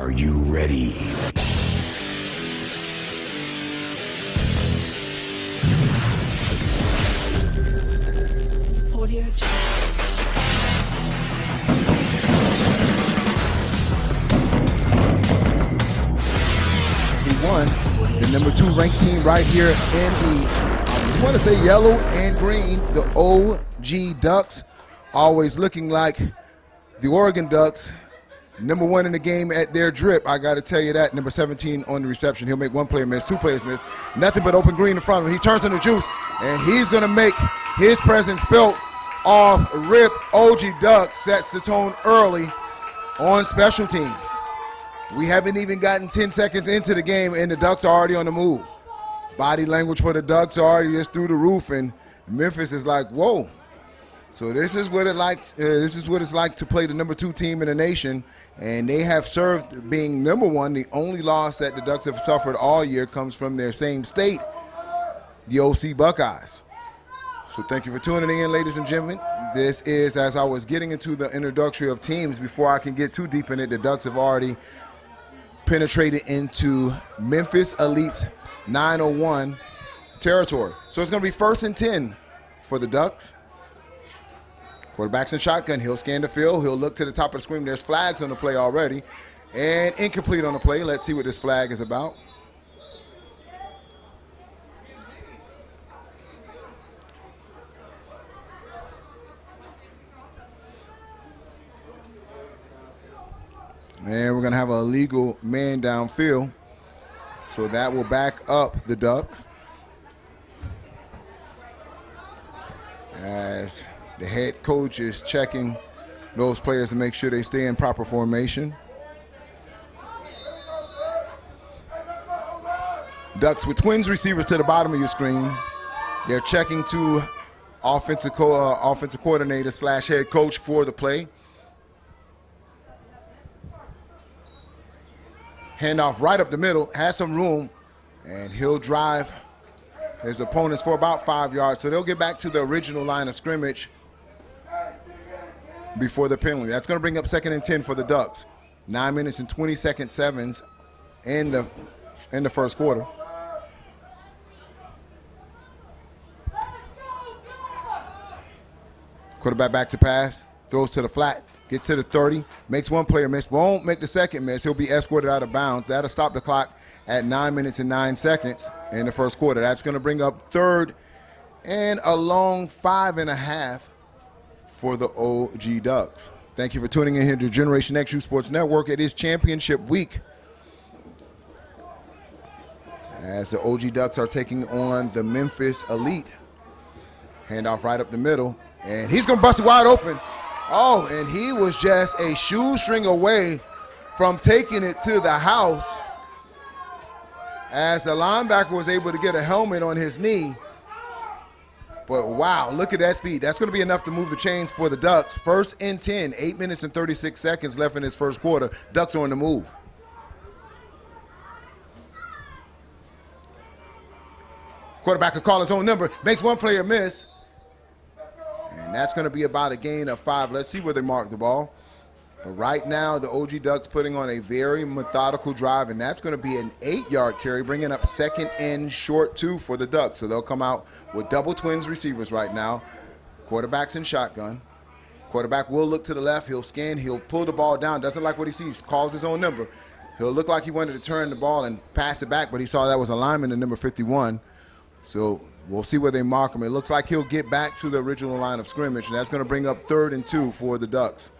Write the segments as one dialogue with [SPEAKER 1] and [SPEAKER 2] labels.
[SPEAKER 1] Are you ready?
[SPEAKER 2] Audio
[SPEAKER 3] He won the number 2 ranked team right here in the, I want to say yellow and green, the OG Ducks, always looking like the Oregon Ducks. Number 1 in the game at their drip, I got to tell you that. Number 17 on the reception. He'll make 1 player miss, 2 players miss. Nothing but open green in front of him. He turns on the juice, and he's going to make his presence felt off rip. OG Ducks sets the tone early on special teams. We haven't even gotten 10 seconds into the game, and the Ducks are already on the move. Body language for the Ducks are already just through the roof, and Memphis is like, whoa. So this is what it's like to play the number 2 team in the nation, and they have served being number 1. The only loss that the Ducks have suffered all year comes from their same state, the OC Buckeyes. So thank you for tuning in, ladies and gentlemen. This is, as I was getting into the introductory of teams, before I can get too deep in it, the Ducks have already penetrated into Memphis Elite's 901 territory. So it's going to be 1st and 10 for the Ducks. Quarterback's in shotgun. He'll scan the field. He'll look to the top of the screen. There's flags on the play already. And incomplete on the play. Let's see what this flag is about. And we're going to have an illegal man downfield. So that will back up the Ducks. As the head coach is checking those players to make sure they stay in proper formation. Ducks with twins receivers to the bottom of your screen. They're checking to offensive coordinator / head coach for the play. Handoff right up the middle, has some room, and he'll drive his opponents for about 5 yards. So they'll get back to the original line of scrimmage before the penalty. That's going to bring up 2nd and 10 for the Ducks. 9 minutes and 20 seconds in the first quarter. Quarterback back to pass, throws to the flat, gets to the 30, makes 1 player miss, won't make the 2nd miss. He'll be escorted out of bounds. That'll stop the clock at 9 minutes and 9 seconds in the first quarter. That's going to bring up 3rd and a long 5.5 for the OG Ducks. Thank you for tuning in here to Generation X Youth Sports Network. It is championship week, as the OG Ducks are taking on the Memphis Elite. Handoff right up the middle, and he's going to bust it wide open. Oh, and he was just a shoestring away from taking it to the house, as the linebacker was able to get a helmet on his knee. But wow, look at that speed. That's going to be enough to move the chains for the Ducks. 1st and 10, 8 minutes and 36 seconds left in this first quarter. Ducks are on the move. Quarterback will call his own number, makes 1 player miss. And that's going to be about a gain of 5. Let's see where they mark the ball. But right now, the OG Ducks putting on a very methodical drive, and that's going to be an 8-yard carry, bringing up 2nd and short 2 for the Ducks. So they'll come out with double twins receivers right now. Quarterback's in shotgun. Quarterback will look to the left. He'll scan. He'll pull the ball down. Doesn't like what he sees. Calls his own number. He'll look like he wanted to turn the ball and pass it back, but he saw that was a lineman in number 51. So we'll see where they mark him. It looks like he'll get back to the original line of scrimmage, and that's going to bring up 3rd and 2 for the Ducks.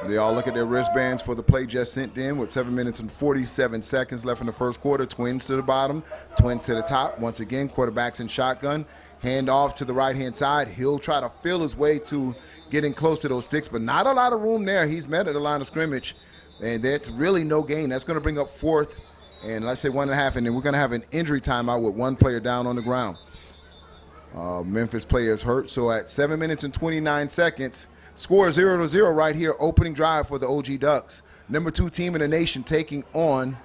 [SPEAKER 3] They all look at their wristbands for the play just sent in with 7 minutes and 47 seconds left in the first quarter. Twins to the bottom, twins to the top. Once again, quarterback's in shotgun. Hand off to the right-hand side. He'll try to feel his way to getting close to those sticks, but not a lot of room there. He's met at the line of scrimmage, and that's really no gain. That's going to bring up 4th and let's say 1.5, and then we're going to have an injury timeout with 1 player down on the ground. Memphis player is hurt, so at 7 minutes and 29 seconds, score 0-0 right here, opening drive for the OG Ducks. Number 2 team in the nation taking on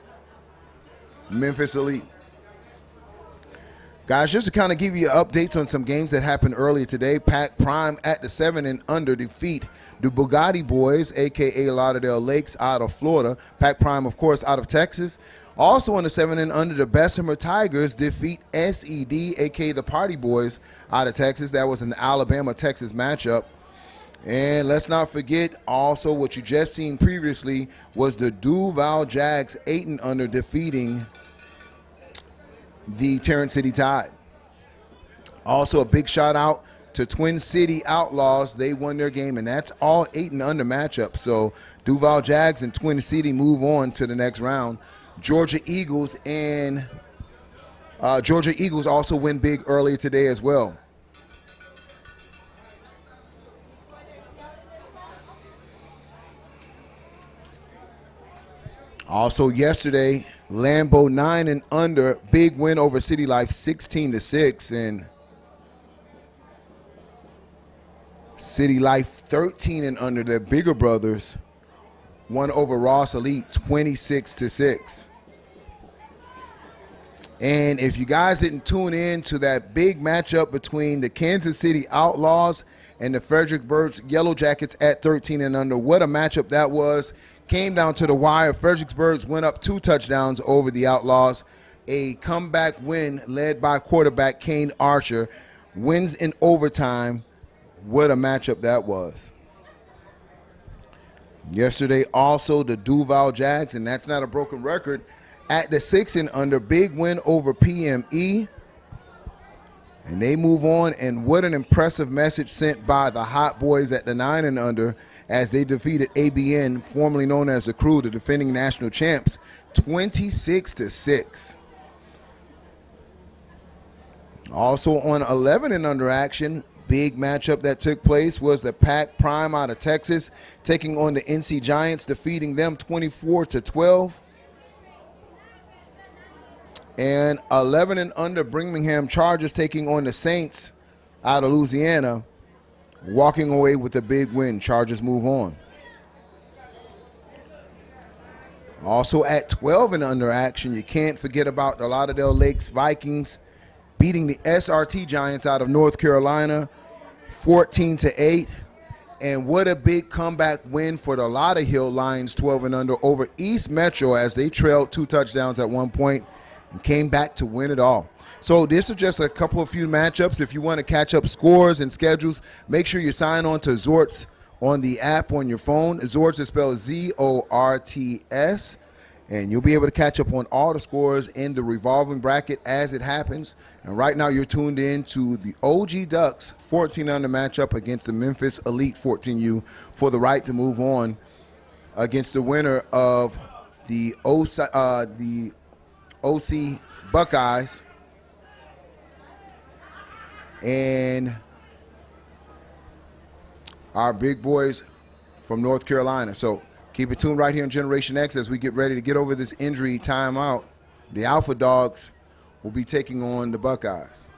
[SPEAKER 3] Memphis Elite. Guys, just to kind of give you updates on some games that happened earlier today, Pac Prime at the 7 and under defeat the Bugatti Boys, a.k.a. Lauderdale Lakes, out of Florida. Pac Prime, of course, out of Texas. Also on the 7 and under, the Bessemer Tigers defeat SED, a.k.a. the Party Boys, out of Texas. That was an Alabama-Texas matchup. And let's not forget also what you just seen previously was the Duval Jags 8 and under defeating the Tarrant City Tide. Also a big shout out to Twin City Outlaws. They won their game, and that's all 8 and under matchup. So Duval Jags and Twin City move on to the next round. Georgia Eagles also win big earlier today as well. Also yesterday, Lambeau 9 and under, big win over City Life 16-6, and City Life 13 and under, their bigger brothers, won over Ross Elite 26-6. And if you guys didn't tune in to that big matchup between the Kansas City Outlaws and the Fredericksburg Yellow Jackets at 13 and under, what a matchup that was. Came down to the wire. Fredericksburg went up 2 touchdowns over the Outlaws. A comeback win led by quarterback Kane Archer. Wins in overtime. What a matchup that was. Yesterday also the Duval Jags, and that's not a broken record, at the 6 and under, big win over PME. And they move on, and what an impressive message sent by the Hot Boys at the 9 and under as they defeated ABN, formerly known as the Crew, the defending national champs, 26-6. Also on 11 and under action, big matchup that took place was the Pac Prime out of Texas taking on the NC Giants, defeating them 24-12. And 11 and under, Birmingham Chargers taking on the Saints out of Louisiana, walking away with a big win. Chargers move on. Also at 12 and under action, you can't forget about the Lauderdale Lakes Vikings beating the SRT Giants out of North Carolina 14-8. And what a big comeback win for the Lauderhill Lions, 12 and under, over East Metro as they trailed 2 touchdowns at one point and came back to win it all. So this is just a couple of few matchups. If you want to catch up scores and schedules, make sure you sign on to Zorts on the app on your phone. Zorts is spelled Z-O-R-T-S. And you'll be able to catch up on all the scores in the revolving bracket as it happens. And right now you're tuned in to the OG Ducks 14 under matchup against the Memphis Elite 14U for the right to move on against the winner of the OC Buckeyes and our big boys from North Carolina. So keep it tuned right here on Generation X as we get ready to get over this injury timeout. The Alpha Dogs will be taking on the Buckeyes.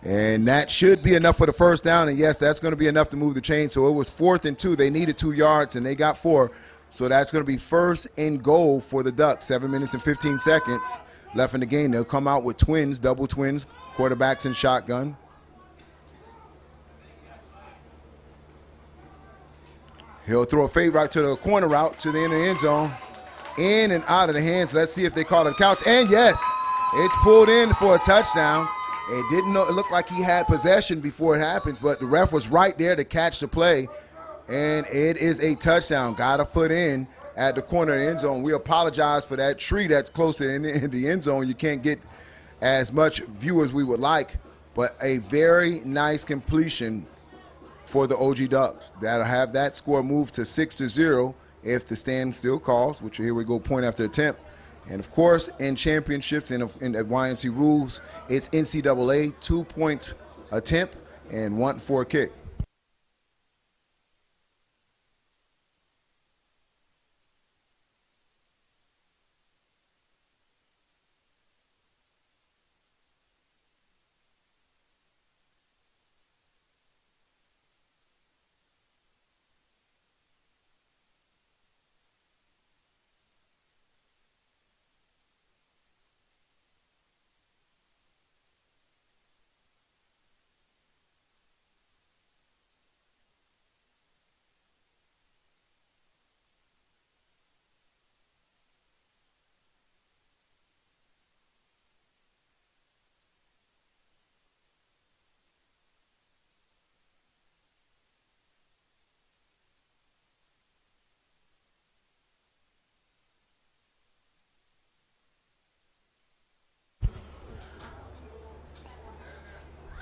[SPEAKER 3] And that should be enough for the first down. And yes, that's going to be enough to move the chain. So it was 4th and 2. They needed 2 yards, and they got 4. So that's going to be 1st and goal for the Ducks. 7 minutes and 15 seconds left in the game. They'll come out with twins, double twins, quarterbacks and shotgun. He'll throw a fade right to the corner route to the end of the end zone. In and out of the hands. Let's see if they call it a couch. And yes, it's pulled in for a touchdown. It didn't know, it looked like he had possession before it happens, but the ref was right there to catch the play, and it is a touchdown. Got a foot in at the corner of the end zone. We apologize for that tree that's closer in the end zone. You can't get as much view as we would like, but a very nice completion for the OG Ducks. That'll have that score moved to 6-0 if the stand still calls, which here we go, point after attempt. And, of course, in championships and in YNC rules, it's NCAA, 2-point attempt and 1 for a kick.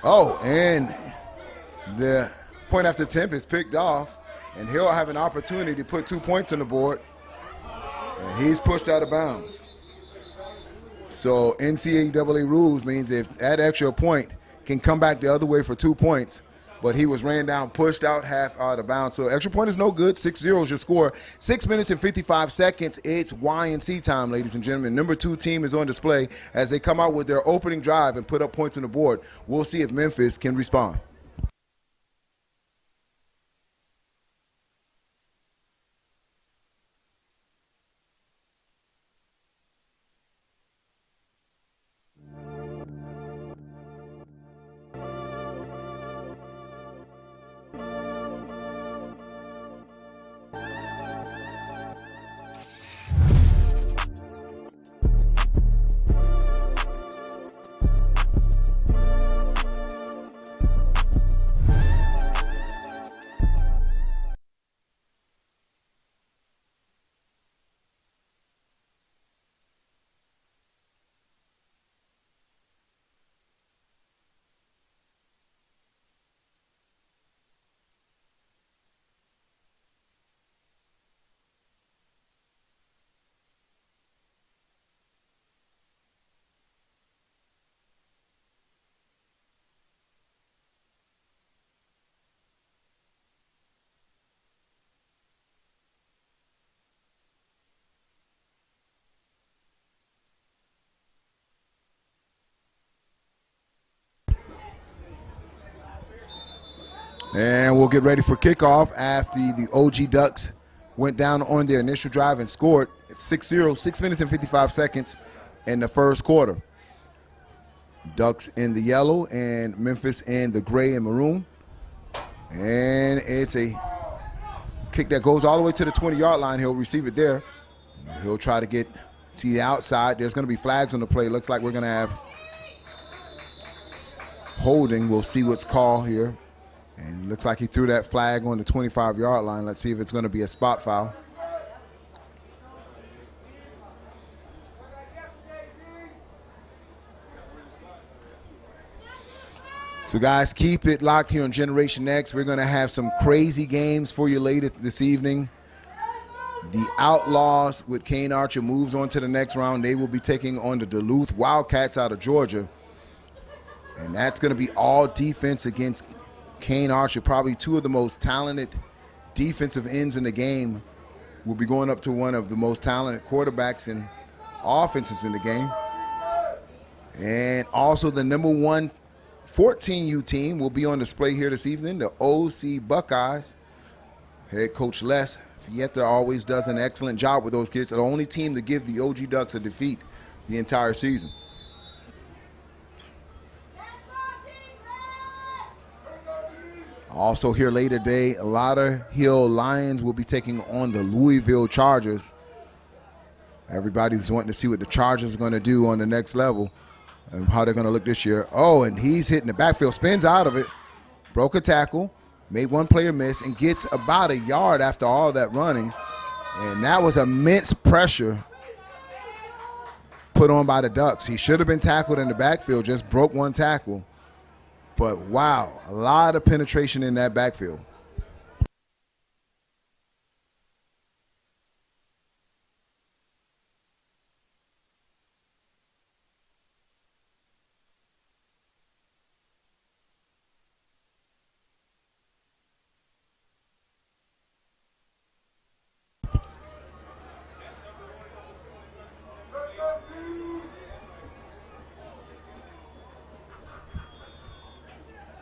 [SPEAKER 3] Oh, and the point after attempt is picked off, and he'll have an opportunity to put 2 points on the board, and he's pushed out of bounds. So NCAA rules means if that extra point can come back the other way for 2 points, but he was ran down, pushed out, half out of bounds. So extra point is no good. 6-0 is your score. 6 minutes and 55 seconds. It's Y&C time, ladies and gentlemen. Number 2 team is on display as they come out with their opening drive and put up points on the board. We'll see if Memphis can respond. And we'll get ready for kickoff after the OG Ducks went down on their initial drive and scored. It's 6-0, 6 minutes and 55 seconds in the first quarter. Ducks in the yellow and Memphis in the gray and maroon. And it's a kick that goes all the way to the 20-yard line. He'll receive it there. He'll try to get to the outside. There's going to be flags on the play. Looks like we're going to have holding. We'll see what's called here. And looks like he threw that flag on the 25-yard line. Let's see if it's going to be a spot foul. So, guys, keep it locked here on Generation X. We're going to have some crazy games for you later this evening. The Outlaws with Kane Archer moves on to the next round. They will be taking on the Duluth Wildcats out of Georgia. And that's going to be all defense against Kane Archer, probably two of the most talented defensive ends in the game, will be going up to one of the most talented quarterbacks and offenses in the game. And also the number 1 14U team will be on display here this evening, the OC Buckeyes. Head coach Les Fietta always does an excellent job with those kids. They're the only team to give the OG Ducks a defeat the entire season. Also here later today, Lauderhill Lions will be taking on the Louisville Chargers. Everybody's wanting to see what the Chargers are going to do on the next level and how they're going to look this year. Oh, and he's hitting the backfield, spins out of it, broke a tackle, made one player miss, and gets about a yard after all that running. And that was immense pressure put on by the Ducks. He should have been tackled in the backfield, just broke one tackle. But, wow, a lot of penetration in that backfield.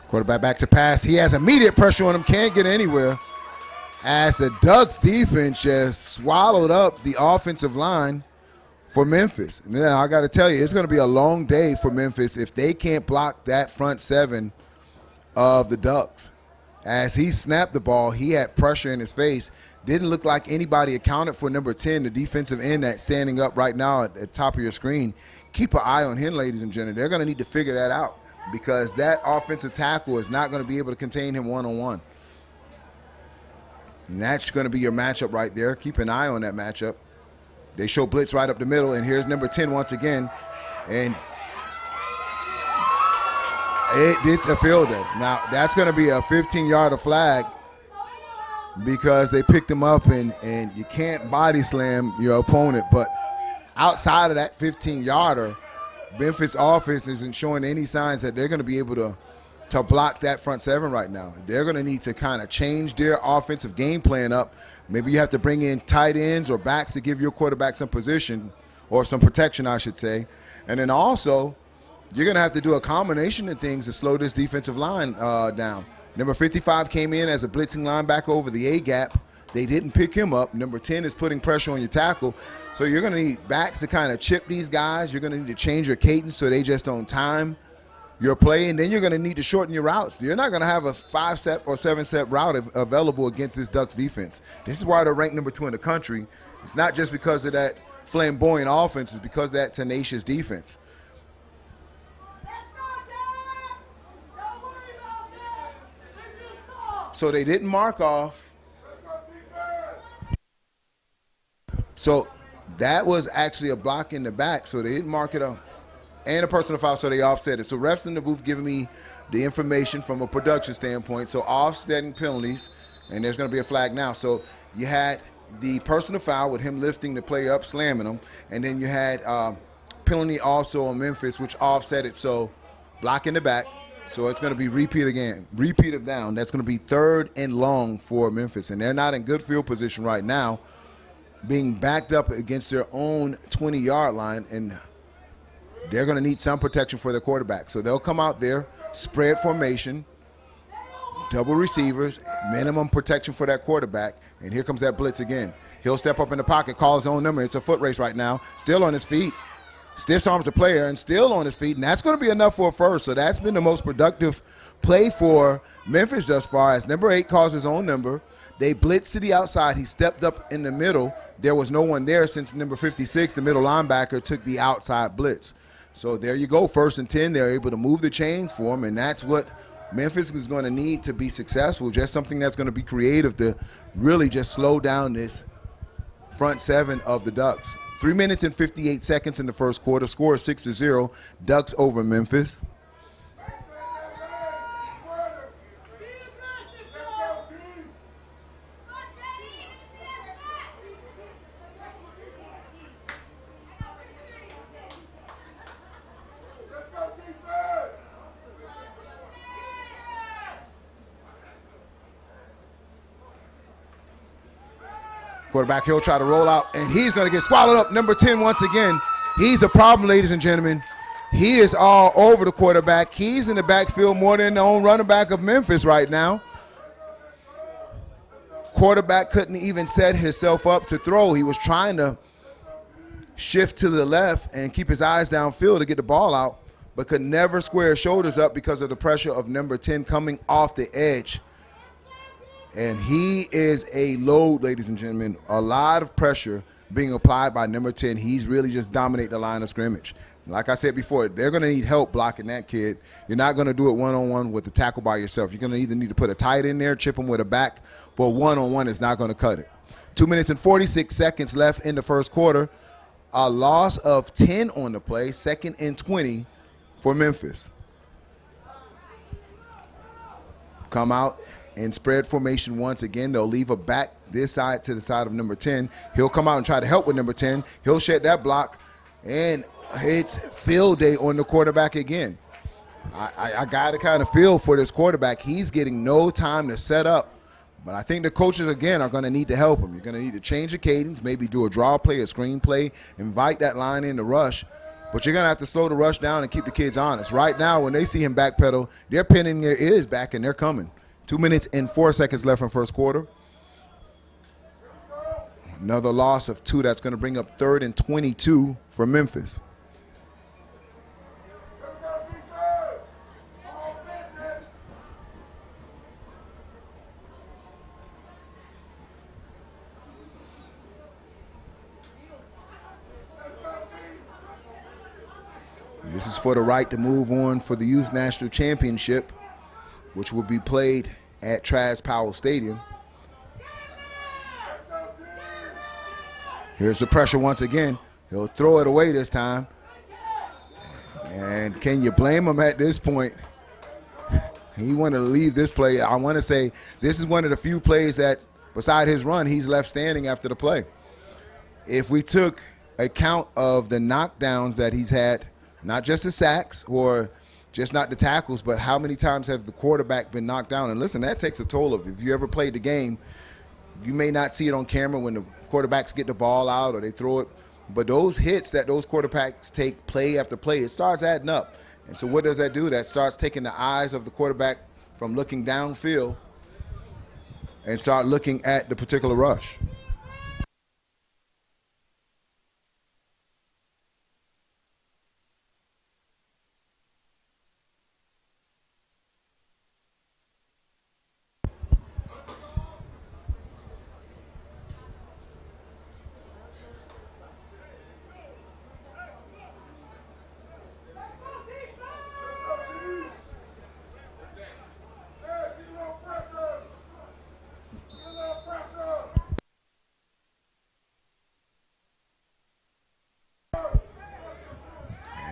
[SPEAKER 3] Quarterback back to pass. He has immediate pressure on him, can't get anywhere. As the Ducks defense just swallowed up the offensive line for Memphis. Now, I got to tell you, it's going to be a long day for Memphis if they can't block that front seven of the Ducks. As he snapped the ball, he had pressure in his face. Didn't look like anybody accounted for number 10, the defensive end that's standing up right now at the top of your screen. Keep an eye on him, ladies and gentlemen. They're going to need to figure that out, because that offensive tackle is not going to be able to contain him one-on-one. And that's going to be your matchup right there. Keep an eye on that matchup. They show blitz right up the middle, and here's number 10 once again. And It's a field day. Now, that's going to be a 15-yarder flag because they picked him up, and you can't body slam your opponent. But outside of that 15-yarder, Memphis offense isn't showing any signs that they're going to be able to block that front seven right now. They're going to need to kind of change their offensive game plan up. Maybe you have to bring in tight ends or backs to give your quarterback some position or some protection, I should say. And then also, you're going to have to do a combination of things to slow this defensive line down. Number 55 came in as a blitzing linebacker over the A-gap. They didn't pick him up. Number 10 is putting pressure on your tackle. So you're going to need backs to kind of chip these guys. You're going to need to change your cadence so they just don't time your play, and then you're going to need to shorten your routes. You're not going to have a 5-step or 7-step route available against this Ducks defense. This is why they're ranked number 2 in the country. It's not just because of that flamboyant offense. It's because of that tenacious defense. So they didn't mark off. So that was actually a block in the back, so they didn't mark it up. And a personal foul, so they offset it. So refs in the booth giving me the information from a production standpoint. So offsetting penalties, and there's going to be a flag now. So you had the personal foul with him lifting the player up, slamming him, and then you had penalty also on Memphis, which offset it. So block in the back. So it's going to be repeated down. That's going to be 3rd and long for Memphis, and they're not in good field position right now, being backed up against their own 20-yard line, and they're going to need some protection for their quarterback. So they'll come out there, spread formation, double receivers, minimum protection for that quarterback. And here comes that blitz again. He'll step up in the pocket, call his own number. It's a foot race right now. Still on his feet. Stiff arms the player and still on his feet. And that's going to be enough for a first. So that's been the most productive play for Memphis thus far, as number 8 calls his own number. They blitzed to the outside. He stepped up in the middle. There was no one there since number 56, the middle linebacker, took the outside blitz. So there you go, 1st and 10. They're able to move the chains for him, and that's what Memphis is going to need to be successful, just something that's going to be creative to really just slow down this front seven of the Ducks. 3 minutes and 58 seconds in the first quarter. Score is 6-0. Ducks over Memphis. Quarterback, he'll try to roll out, and he's going to get swallowed up. Number 10 once again. He's a problem, ladies and gentlemen. He is all over the quarterback. He's in the backfield more than the own running back of Memphis right now. Quarterback couldn't even set himself up to throw. He was trying to shift to the left and keep his eyes downfield to get the ball out, but could never square his shoulders up because of the pressure of number 10 coming off the edge. And he is a load, ladies and gentlemen. A lot of pressure being applied by number 10. He's really just dominating the line of scrimmage. Like I said before, they're going to need help blocking that kid. You're not going to do it one-on-one with the tackle by yourself. You're going to either need to put a tight end there, chip him with a back, but one-on-one is not going to cut it. 2 minutes and 46 seconds left in the first quarter. A loss of 10 on the play, 2nd and 20 for Memphis. Come out in spread formation once again. They'll leave a back this side to the side of number 10. He'll come out and try to help with number 10. He'll shed that block, and it's field day on the quarterback again. I got to kind of feel for this quarterback. He's getting no time to set up, but I think the coaches, again, are going to need to help him. You're going to need to change the cadence, maybe do a draw play, a screen play, invite that line in to rush, but you're going to have to slow the rush down and keep the kids honest. Right now, when they see him backpedal, they're pinning their ears back and they're coming. 2 minutes and 4 seconds left in first quarter. Another loss of 2. That's going to bring up 3rd and 22 for Memphis. This is for the right to move on for the Youth National Championship, which will be played at Travis Powell Stadium. Here's the pressure once again. He'll throw it away this time. And can you blame him at this point? He wanted to leave this play. I want to say this is one of the few plays that, beside his run, he's left standing after the play. If we took account of the knockdowns that he's had, not just the sacks or just not the tackles, but how many times has the quarterback been knocked down? And listen, that takes a toll of, if you ever played the game, you may not see it on camera when the quarterbacks get the ball out or they throw it, but those hits that those quarterbacks take play after play, it starts adding up. And so what does that do? That starts taking the eyes of the quarterback from looking downfield and start looking at the particular rush.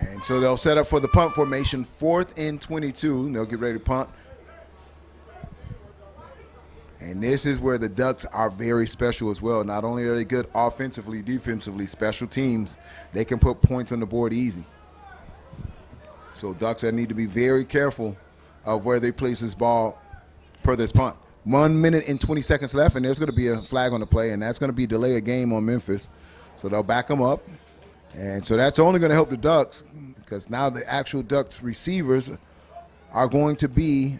[SPEAKER 3] And so they'll set up for the punt formation, 4th and 22. They'll get ready to punt. And this is where the Ducks are very special as well. Not only are they good offensively, defensively, special teams, they can put points on the board easy. So Ducks need to be very careful of where they place this ball per this punt. 1 minute and 20 seconds left, and there's going to be a flag on the play, and that's going to be delay a game on Memphis. So they'll back them up. And so that's only going to help the Ducks, because now the actual Ducks receivers are going to be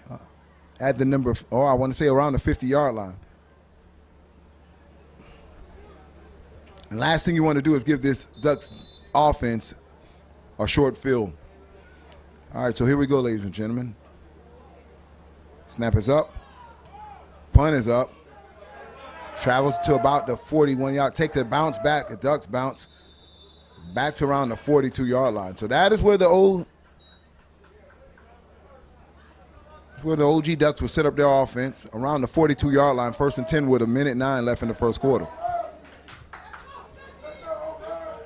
[SPEAKER 3] at the number, I want to say around the 50-yard line. And last thing you want to do is give this Ducks offense a short field. All right, so here we go, ladies and gentlemen. Snap is up. Punt is up. Travels to about the 41-yard, takes a bounce back, a Ducks bounce, back to around the 42-yard line. So that is where the OG Ducks will set up their offense, around the 42-yard line, 1st and 10 with 1:09 left in the first quarter.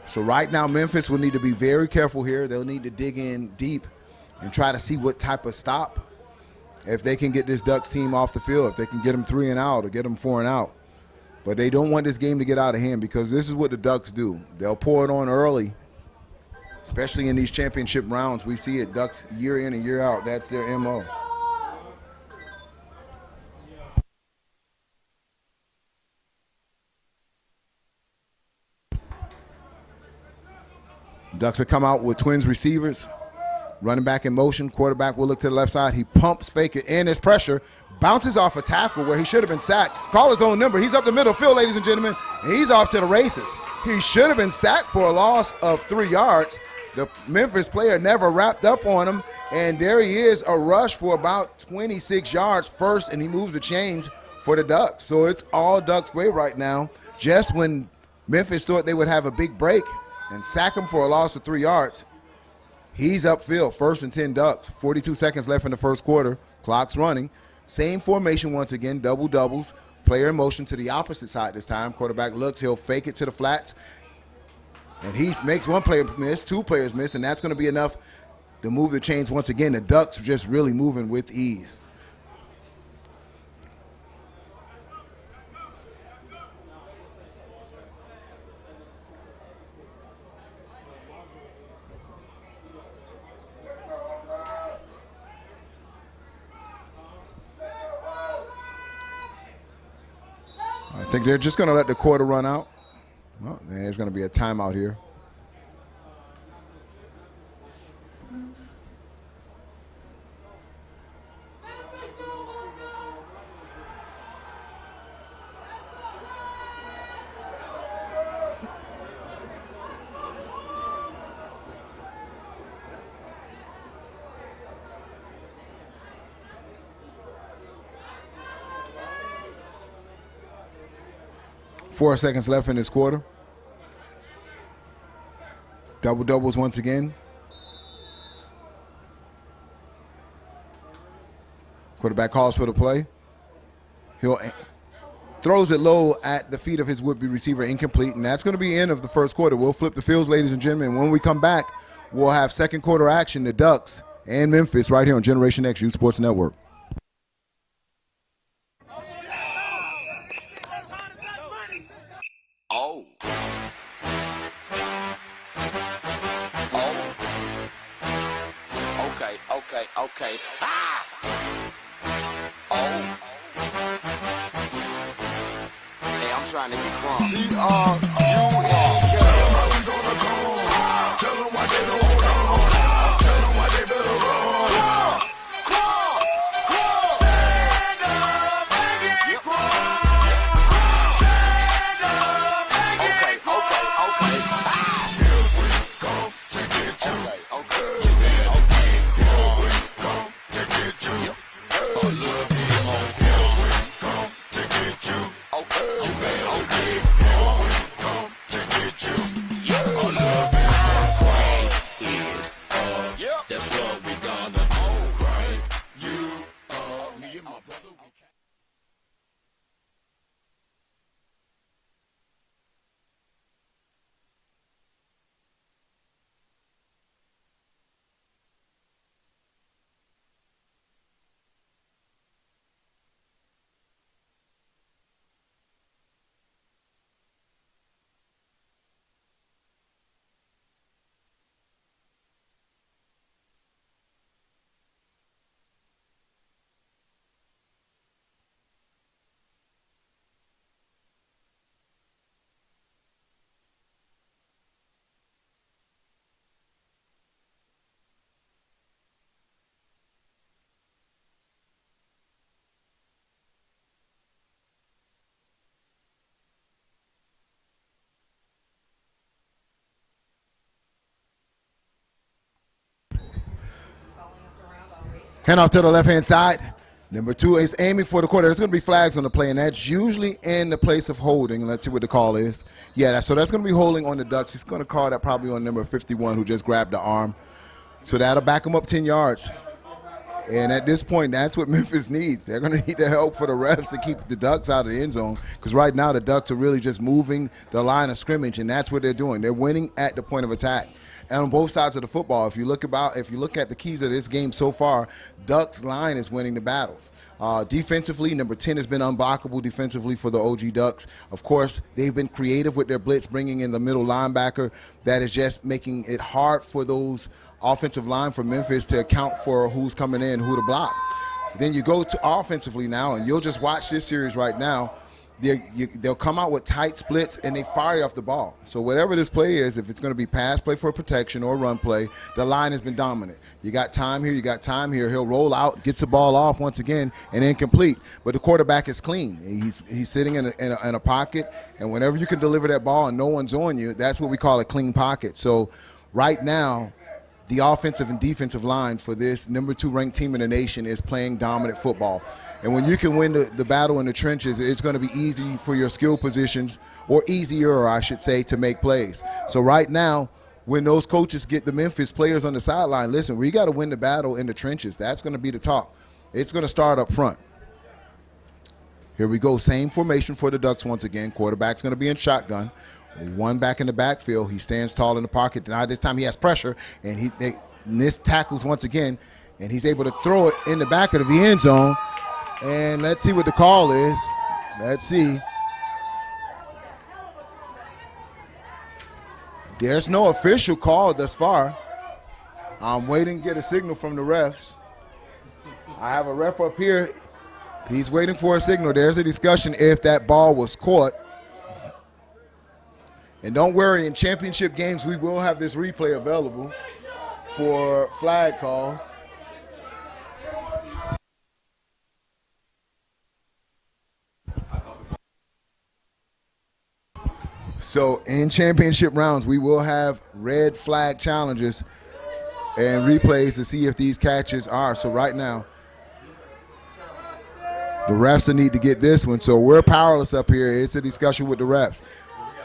[SPEAKER 3] So right now Memphis will need to be very careful here. They'll need to dig in deep and try to see what type of stop, if they can get this Ducks team off the field, if they can get them 3 and out or get them 4 and out. But they don't want this game to get out of hand, because this is what the Ducks do. They'll pour it on early, especially in these championship rounds. We see it, Ducks year in and year out. That's their MO. Ducks will come out with twins receivers. Running back in motion, quarterback will look to the left side. He pumps, fake it, and there's pressure. Bounces off a tackle where he should have been sacked. Call his own number. He's up the middle field, ladies and gentlemen, and he's off to the races. He should have been sacked for a loss of 3 yards. The Memphis player never wrapped up on him, and there he is, a rush for about 26 yards first, and he moves the chains for the Ducks. So it's all Ducks way right now. Just when Memphis thought they would have a big break and sack him for a loss of 3 yards, he's upfield, 1st and 10 Ducks. 42 seconds left in the first quarter. Clock's running. Same formation once again, double doubles. Player in motion to the opposite side this time. Quarterback looks, he'll fake it to the flats. And he makes one player miss, 2 players miss, and that's going to be enough to move the chains once again. The Ducks are just really moving with ease. I think they're just going to let the quarter run out. Well, there's going to be a timeout here. Four seconds left in this quarter. Double doubles once again. Quarterback calls for the play. He'll throws it low at the feet of his would-be receiver, incomplete, and that's going to be the end of the first quarter. We'll flip the fields, ladies and gentlemen. When we come back, we'll have second quarter action, the Ducks and Memphis, right here on Generation X Youth Sports Network.
[SPEAKER 1] okay. Ah! Oh. Hey, I'm trying to get crunk. C-R-U-M.
[SPEAKER 2] Tell them how we gonna come. Tell them why they don't wanna come. Tell them why they better run.
[SPEAKER 1] Stand up, make it crunk. Stand up, make it crunk. Okay.
[SPEAKER 2] Here we come to get you.
[SPEAKER 1] Okay.
[SPEAKER 2] Here we come to get you. A little bit more. Here we come to get you. You better get. Here we come to get you. A little bit more.
[SPEAKER 1] That's
[SPEAKER 2] what we gonna crank you up. Me and my brother.
[SPEAKER 3] Handoff to the left-hand side. Number 2 is aiming for the quarter. There's going to be flags on the play, and that's usually in the place of holding. Let's see what the call is. Yeah, so that's going to be holding on the Ducks. He's going to call that probably on number 51 who just grabbed the arm. So that'll back him up 10 yards. And at this point, that's what Memphis needs. They're going to need the help for the refs to keep the Ducks out of the end zone, because right now the Ducks are really just moving the line of scrimmage, and that's what they're doing. They're winning at the point of attack. And on both sides of the football, if you look at the keys of this game so far, Ducks line is winning the battles. Defensively, number 10 has been unblockable defensively for the OG Ducks. Of course, they've been creative with their blitz, bringing in the middle linebacker. That is just making it hard for those offensive line for Memphis to account for who's coming in, who to block. Then you go to offensively now, and you'll just watch this series right now. They'll come out with tight splits, and they fire off the ball. So whatever this play is, if it's going to be pass play for protection or run play, the line has been dominant. You got time here, you got time here. He'll roll out, gets the ball off once again, and incomplete. But the quarterback is clean. He's sitting in a pocket, and whenever you can deliver that ball and no one's on you, that's what we call a clean pocket. So right now, the offensive and defensive line for this number 2 ranked team in the nation is playing dominant football. And when you can win the battle in the trenches, it's going to be easy for your skill positions, or easier, I should say, to make plays. So right now, when those coaches get the Memphis players on the sideline, listen, we got to win the battle in the trenches. That's going to be the talk. It's going to start up front. Here we go. Same formation for the Ducks once again. Quarterback's going to be in shotgun. One back in the backfield. He stands tall in the pocket. Now this time he has pressure, and they missed tackles once again, and he's able to throw it in the back of the end zone. And let's see what the call is. Let's see. There's no official call thus far. I'm waiting to get a signal from the refs. I have a ref up here. He's waiting for a signal. There's a discussion if that ball was caught. And don't worry, in championship games, we will have this replay available for flag calls. So in championship rounds, we will have red flag challenges and replays to see if these catches are. So right now, the refs will need to get this one. So we're powerless up here. It's a discussion with the refs.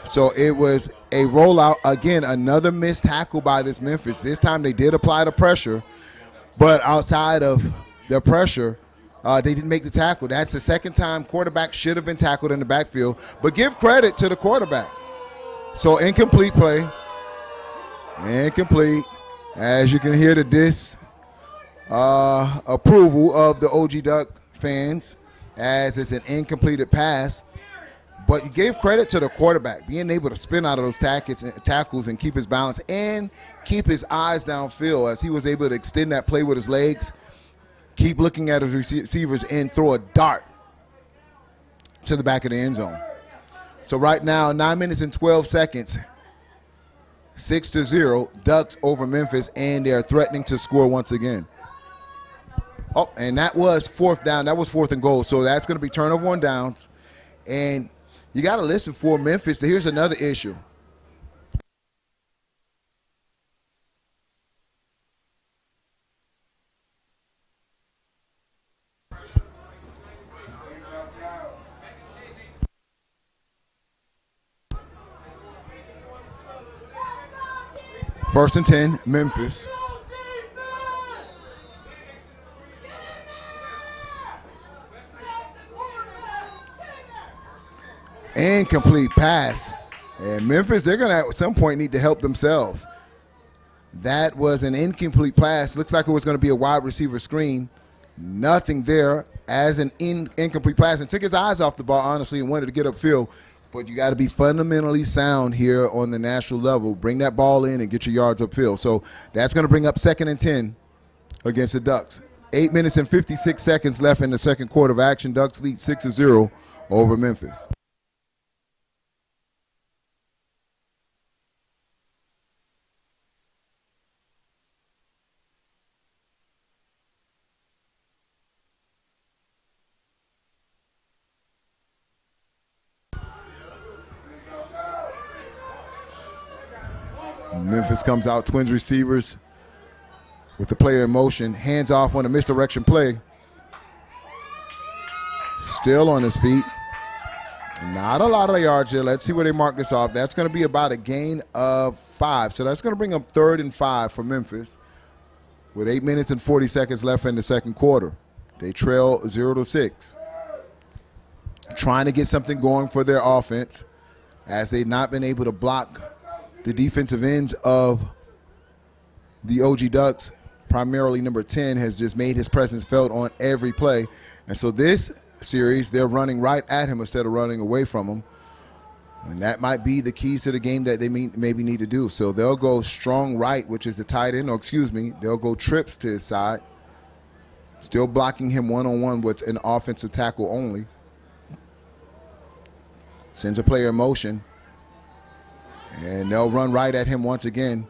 [SPEAKER 3] So it was a rollout. Again, another missed tackle by this Memphis. This time they did apply the pressure, but outside of the pressure, they didn't make the tackle. That's the second time quarterback should have been tackled in the backfield, but give credit to the quarterback. So incomplete play. Incomplete. As you can hear the approval of the OG Duck fans, as it's an incompleted pass. But you gave credit to the quarterback, being able to spin out of those tackles and keep his balance and keep his eyes downfield as he was able to extend that play with his legs, keep looking at his receivers, and throw a dart to the back of the end zone. So right now, 9 minutes and 12 seconds, 6-0, Ducks over Memphis, and they're threatening to score once again. Oh, and that was fourth down. That was 4th and goal. So that's going to be turnover on downs. And you got to listen for Memphis. Here's another issue. First and 10, Memphis. Incomplete pass. And Memphis, they're going to at some point need to help themselves. That was an incomplete pass. Looks like it was going to be a wide receiver screen. Nothing there as an incomplete pass. And took his eyes off the ball, honestly, and wanted to get upfield. But you got to be fundamentally sound here on the national level. Bring that ball in and get your yards upfield. So that's going to bring up 2nd and 10 against the Ducks. 8 minutes and 56 seconds left in the second quarter of action. Ducks lead 6-0 over Memphis. Memphis comes out, Twins receivers with the player in motion. Hands off on a misdirection play. Still on his feet. Not a lot of yards here. Let's see where they mark this off. That's going to be about a gain of 5. So that's going to bring up 3rd and 5 for Memphis with 8 minutes and 40 seconds left in the second quarter. They trail 0-6. Trying to get something going for their offense as they've not been able to block the defensive ends of the OG Ducks. Primarily number 10 has just made his presence felt on every play. And so this series, they're running right at him instead of running away from him. And that might be the keys to the game that they maybe need to do. So they'll go strong right, which is the tight end, or excuse me, they'll go trips to his side. Still blocking him one-on-one with an offensive tackle only. Sends a player in motion. And they'll run right at him once again.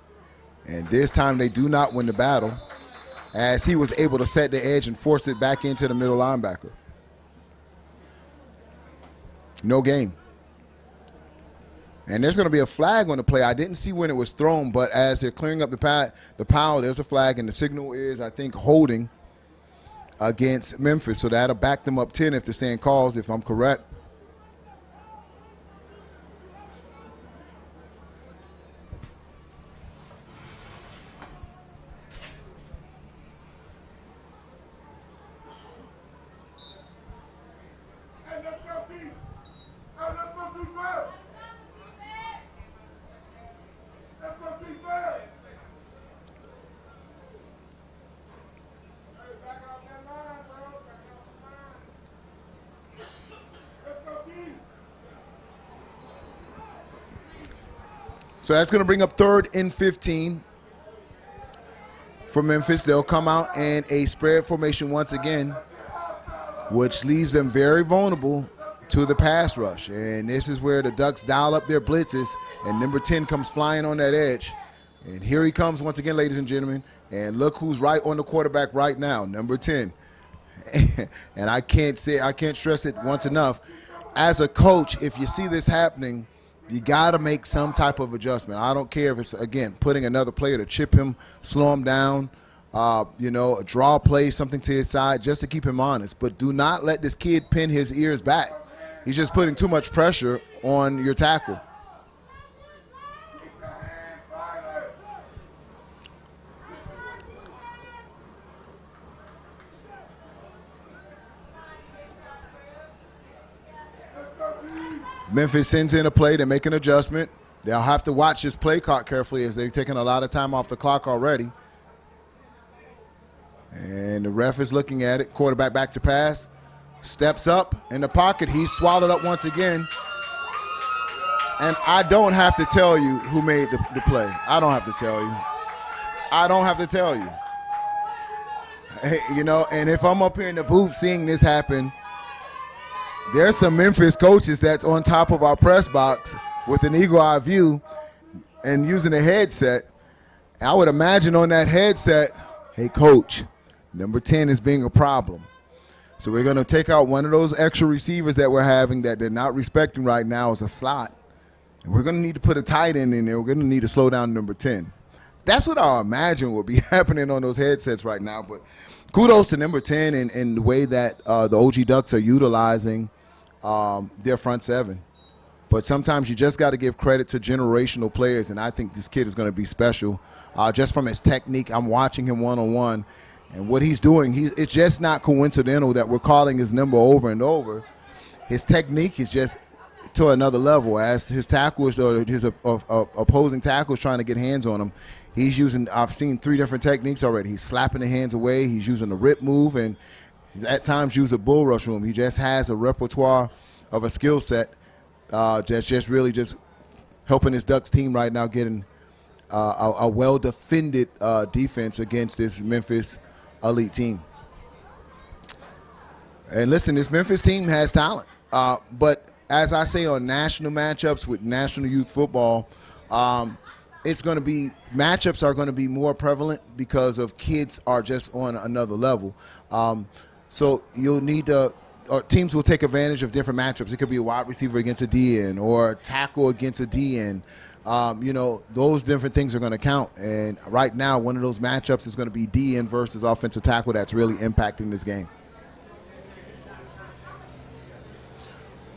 [SPEAKER 3] And this time they do not win the battle as he was able to set the edge and force it back into the middle linebacker. No gain. And there's going to be a flag on the play. I didn't see when it was thrown, but as they're clearing up the pile, there's a flag, and the signal is, I think, holding against Memphis. So that'll back them up 10 if the stand calls, if I'm correct. So that's going to bring up 3rd and 15 for Memphis. They'll come out in a spread formation once again, which leaves them very vulnerable to the pass rush. And this is where the Ducks dial up their blitzes, and number 10 comes flying on that edge. And here he comes once again, ladies and gentlemen. And look who's right on the quarterback right now, number 10. And I can't stress it once enough. As a coach, if you see this happening, you got to make some type of adjustment. I don't care if it's, again, putting another player to chip him, slow him down, a draw play, something to his side, just to keep him honest. But do not let this kid pin his ears back. He's just putting too much pressure on your tackle. Memphis sends in a play. They make an adjustment. They'll have to watch this play clock carefully as they've taken a lot of time off the clock already. And the ref is looking at it. Quarterback back to pass. Steps up in the pocket. He's swallowed up once again. And I don't have to tell you who made the play. I don't have to tell you. I don't have to tell you. Hey, you know, and if I'm up here in the booth seeing this happen, there's some Memphis coaches that's on top of our press box with an eagle eye view and using a headset. I would imagine on that headset, hey, coach, number 10 is being a problem. So we're going to take out one of those extra receivers that we're having that they're not respecting right now as a slot. And we're going to need to put a tight end in there. We're going to need to slow down number 10. That's what I imagine will be happening on those headsets right now. But kudos to number 10 and the way that the OG Ducks are utilizing their front seven. But sometimes you just got to give credit to generational players, and I think this kid is going to be special. Just from his technique, I'm watching him one-on-one, and what he's doing, it's just not coincidental that we're calling his number over and over. His technique is just to another level. As his tackles or his opposing tackles trying to get hands on him, he's using, I've seen 3 different techniques already. He's slapping the hands away. He's using the rip move, and he's at times used a bull rush room. He just has a repertoire of a skill set that's just really just helping his Ducks team right now getting a well-defended defense against this Memphis elite team. And listen, this Memphis team has talent. But as I say on national matchups with National Youth Football, it's going to be matchups are going to be more prevalent because of kids are just on another level. So you'll need to, or teams will take advantage of different matchups. It could be a wide receiver against a DN or a tackle against a DN. You know, those different things are going to count. And right now, one of those matchups is going to be DN versus offensive tackle that's really impacting this game.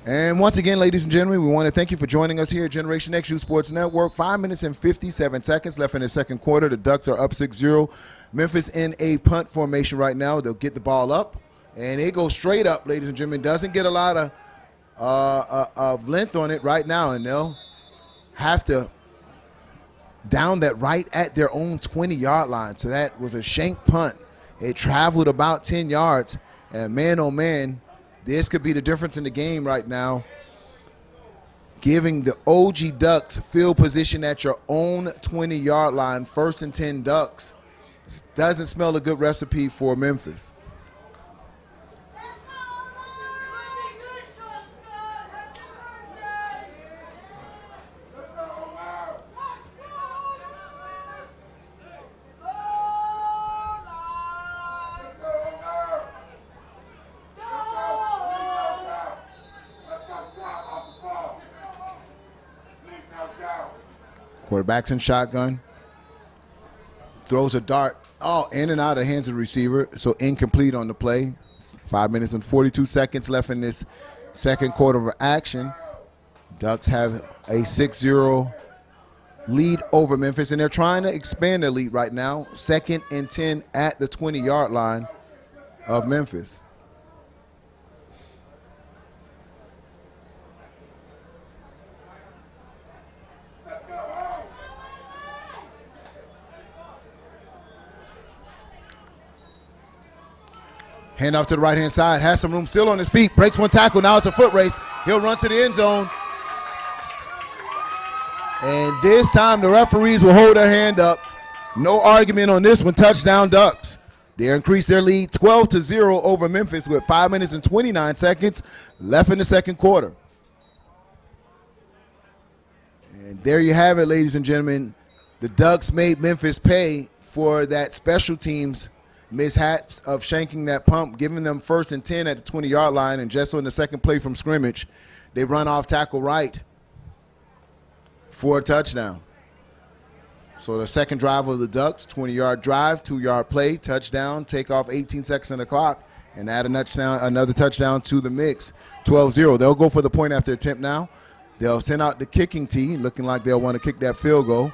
[SPEAKER 3] And once again, ladies and gentlemen, we want to thank you for joining us here at Generation X Youth Sports Network. 5 minutes and 57 seconds left in the second quarter. The Ducks are up 6-0. Memphis in a punt formation right now. They'll get the ball up, and it goes straight up, ladies and gentlemen. Doesn't get a lot of length on it right now, and they'll have to down that right at their own 20-yard line. So that was a shank punt. It traveled about 10 yards, and man, oh man, this could be the difference in the game right now, giving the OG Ducks field position at your own 20-yard line, 1st and 10 Ducks. This doesn't smell a good recipe for Memphis. Quarterback's in shotgun. Throws a dart. Oh, in and out of the hands of the receiver. So incomplete on the play. 5 minutes and 42 seconds left in this second quarter of action. Ducks have a 6-0 lead over Memphis, and they're trying to expand their lead right now. 2nd and 10 at the 20-yard line of Memphis. Hand off to the right-hand side. Has some room, still on his feet. Breaks one tackle. Now it's a foot race. He'll run to the end zone. And this time the referees will hold their hand up. No argument on this one. Touchdown Ducks. They increase their lead 12-0 over Memphis with 5 minutes and 29 seconds left in the second quarter. And there you have it, ladies and gentlemen. The Ducks made Memphis pay for that special teams mishaps of shanking that pump, giving them 1st and 10 at the 20-yard line, and just on the second play from scrimmage, they run off tackle right for a touchdown. So the second drive of the Ducks, 20-yard drive, 2-yard play, touchdown, take off 18 seconds on the clock, and add another touchdown to the mix, 12-0. They'll go for the point after attempt now. They'll send out the kicking tee, looking like they'll want to kick that field goal.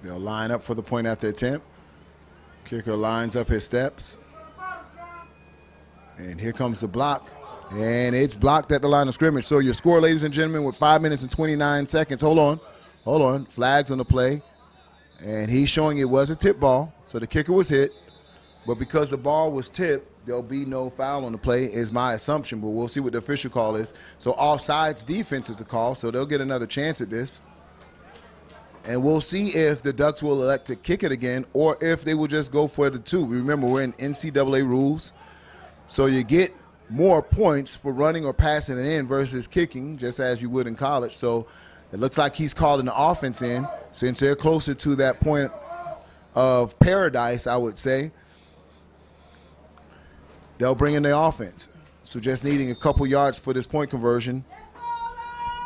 [SPEAKER 3] They'll line up for the point after attempt. Kicker lines up his steps. And here comes the block. And it's blocked at the line of scrimmage. So your score, ladies and gentlemen, with 5 minutes and 29 seconds. Hold on. Flags on the play. And he's showing it was a tip ball. So the kicker was hit. But because the ball was tipped, there'll be no foul on the play is my assumption. But we'll see what the official call is. So offsides defense is the call. So they'll get another chance at this. And we'll see if the Ducks will elect to kick it again or if they will just go for the two. Remember, we're in NCAA rules. So you get more points for running or passing it in versus kicking, just as you would in college. So it looks like he's calling the offense in. Since they're closer to that point of paradise, I would say, they'll bring in the offense. So just needing a couple yards for this point conversion.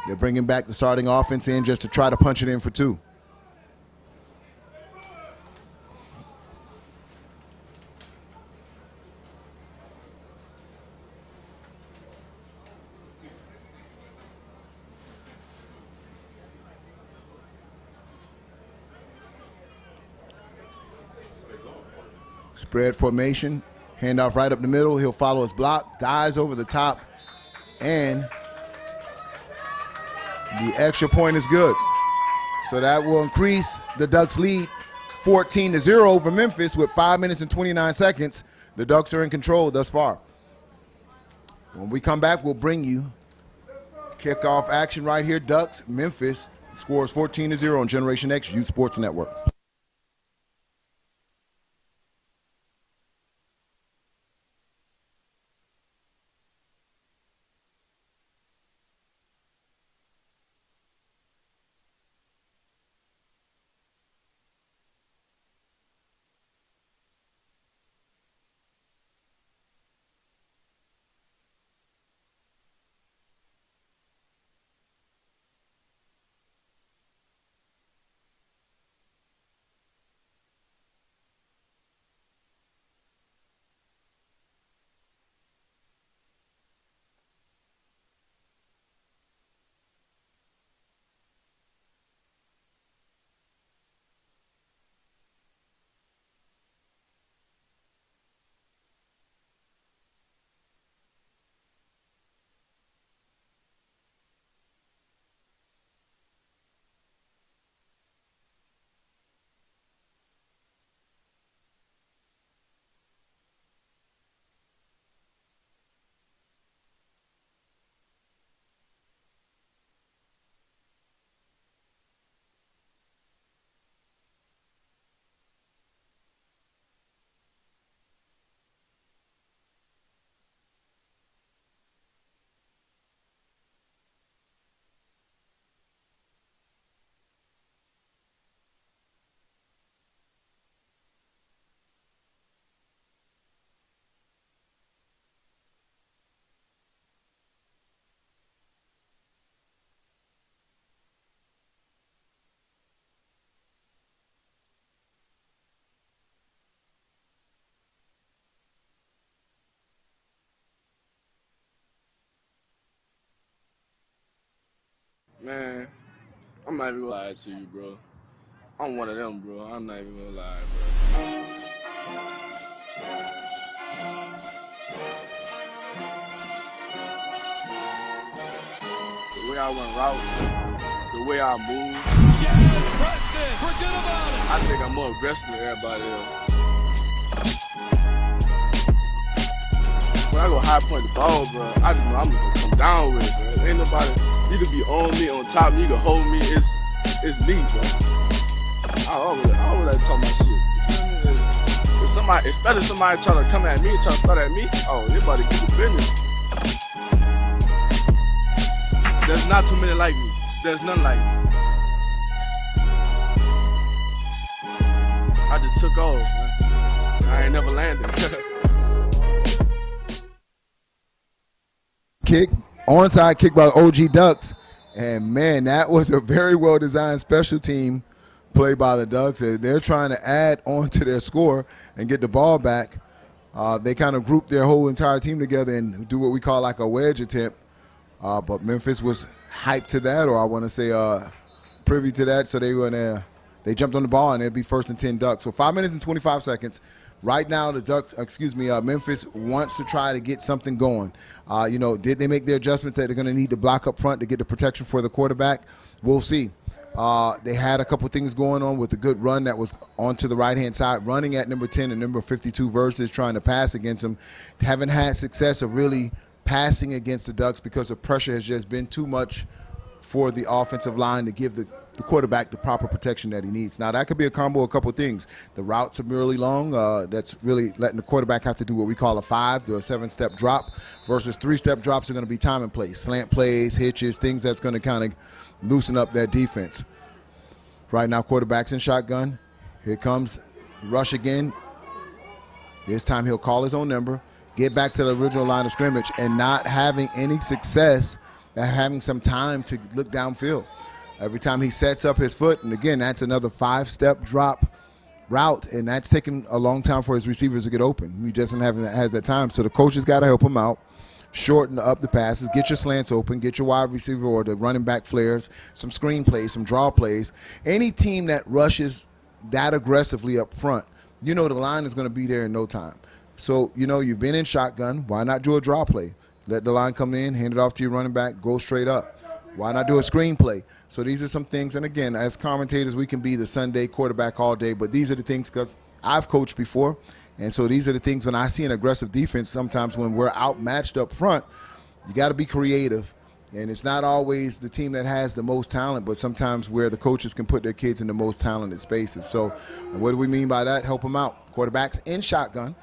[SPEAKER 3] They're bringing back the starting offense in just to try to punch it in for two. Spread formation, handoff right up the middle. He'll follow his block, dives over the top, and the extra point is good. So that will increase the Ducks' lead 14-0 over Memphis with 5 minutes and 29 seconds. The Ducks are in control thus far. When we come back, we'll bring you kickoff action right here. Ducks, Memphis scores 14-0 on Generation X Youth Sports Network.
[SPEAKER 1] Man, I'm not even gonna lie to you, bro. I'm one of them, bro. I'm not even gonna lie, bro. The way I run routes, the way I move, I think I'm more aggressive than everybody else. When I go high point the ball, bro, I just know I'm gonna come down with it, bro. Ain't nobody. You can be on me, on top of me, you can hold me. It's me, bro. I always talk my shit. If somebody, especially somebody trying to come at me, trying to start at me, oh, you about to get the business. There's not too many like me. There's none like me. I just took off, man. I ain't never landed.
[SPEAKER 3] Kick. Onside kick by the OG Ducks. And, man, that was a very well-designed special team play by the Ducks. They're trying to add on to their score and get the ball back. They kind of grouped their whole entire team together and do what we call like a wedge attempt. But Memphis was hyped to that, or I want to say privy to that, so they were going to they jumped on the ball, and it'd be 1st and 10 Ducks. So 5 minutes and 25 seconds. Right now, Memphis wants to try to get something going. Did they make the adjustments that they're going to need to block up front to get the protection for the quarterback? We'll see. They had a couple things going on with a good run that was onto the right-hand side, running at number 10 and number 52 versus trying to pass against them. Haven't had success of really passing against the Ducks because the pressure has just been too much for the offensive line to give the quarterback the proper protection that he needs. Now, that could be a combo of a couple of things. The routes are really long. That's really letting the quarterback have to do what we call a 5 to a 7-step drop versus 3-step drops are going to be time and place, slant plays, hitches, things that's going to kind of loosen up that defense. Right now, quarterback's in shotgun. Here comes rush again. This time he'll call his own number, get back to the original line of scrimmage, and not having any success at having some time to look downfield. Every time he sets up his foot, and again, that's another 5-step drop route, and that's taking a long time for his receivers to get open. He doesn't has that time, so the coach has got to help him out, shorten up the passes, get your slants open, get your wide receiver or the running back flares, some screen plays, some draw plays. Any team that rushes that aggressively up front, the line is going to be there in no time. So, you've been in shotgun. Why not do a draw play? Let the line come in, hand it off to your running back, go straight up. Why not do a screen play? So these are some things, and again, as commentators, we can be the Sunday quarterback all day, but these are the things because I've coached before, and so these are the things when I see an aggressive defense, sometimes when we're outmatched up front, you got to be creative, and it's not always the team that has the most talent, but sometimes where the coaches can put their kids in the most talented spaces. So what do we mean by that? Help them out. Quarterbacks in shotgun.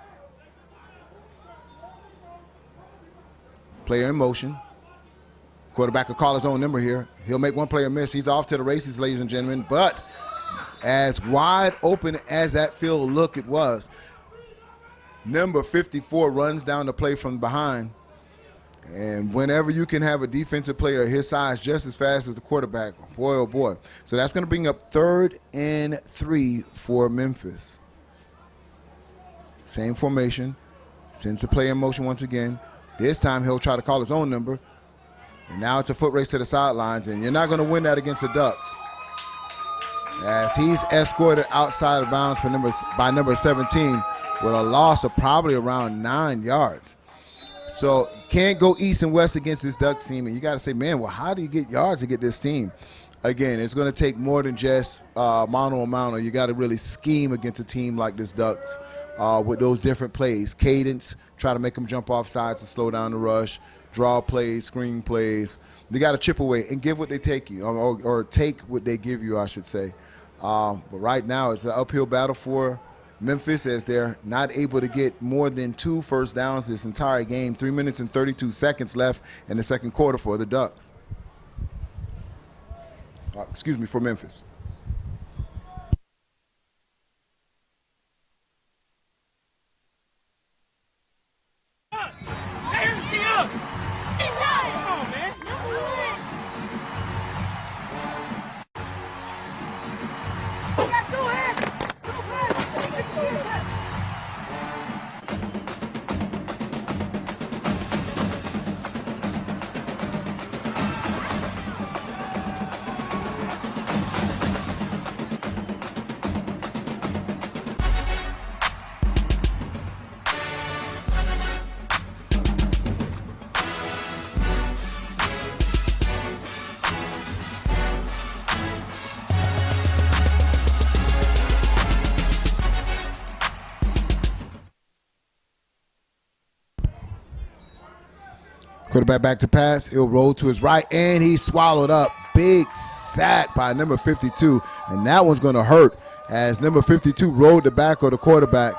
[SPEAKER 3] Player in motion. Quarterback will call his own number here. He'll make one player miss. He's off to the races, ladies and gentlemen. But as wide open as that field look it was, number 54 runs down the play from behind. And whenever you can have a defensive player his size just as fast as the quarterback, boy, oh boy. So that's going to bring up 3rd and 3 for Memphis. Same formation. Sends the player in motion once again. This time he'll try to call his own number. And now it's a foot race to the sidelines, and you're not going to win that against the Ducks. As he's escorted outside of bounds by number 17 with a loss of probably around 9 yards. So you can't go east and west against this Ducks team, and you got to say, man, well, how do you get yards to get this team? Again, it's going to take more than just mano a mano. You got to really scheme against a team like this Ducks with those different plays. Cadence, try to make them jump off sides and slow down the rush. Draw plays, screen plays. You got to chip away and give what they take you, or take what they give you, I should say. But right now it's an uphill battle for Memphis as they're not able to get more than 2 first downs this entire game. 3 minutes and 32 seconds left in the second quarter for the Ducks. For Memphis. Quarterback back to pass. He'll roll to his right, and he swallowed up. Big sack by number 52, and that one's going to hurt as number 52 rolled the back of the quarterback,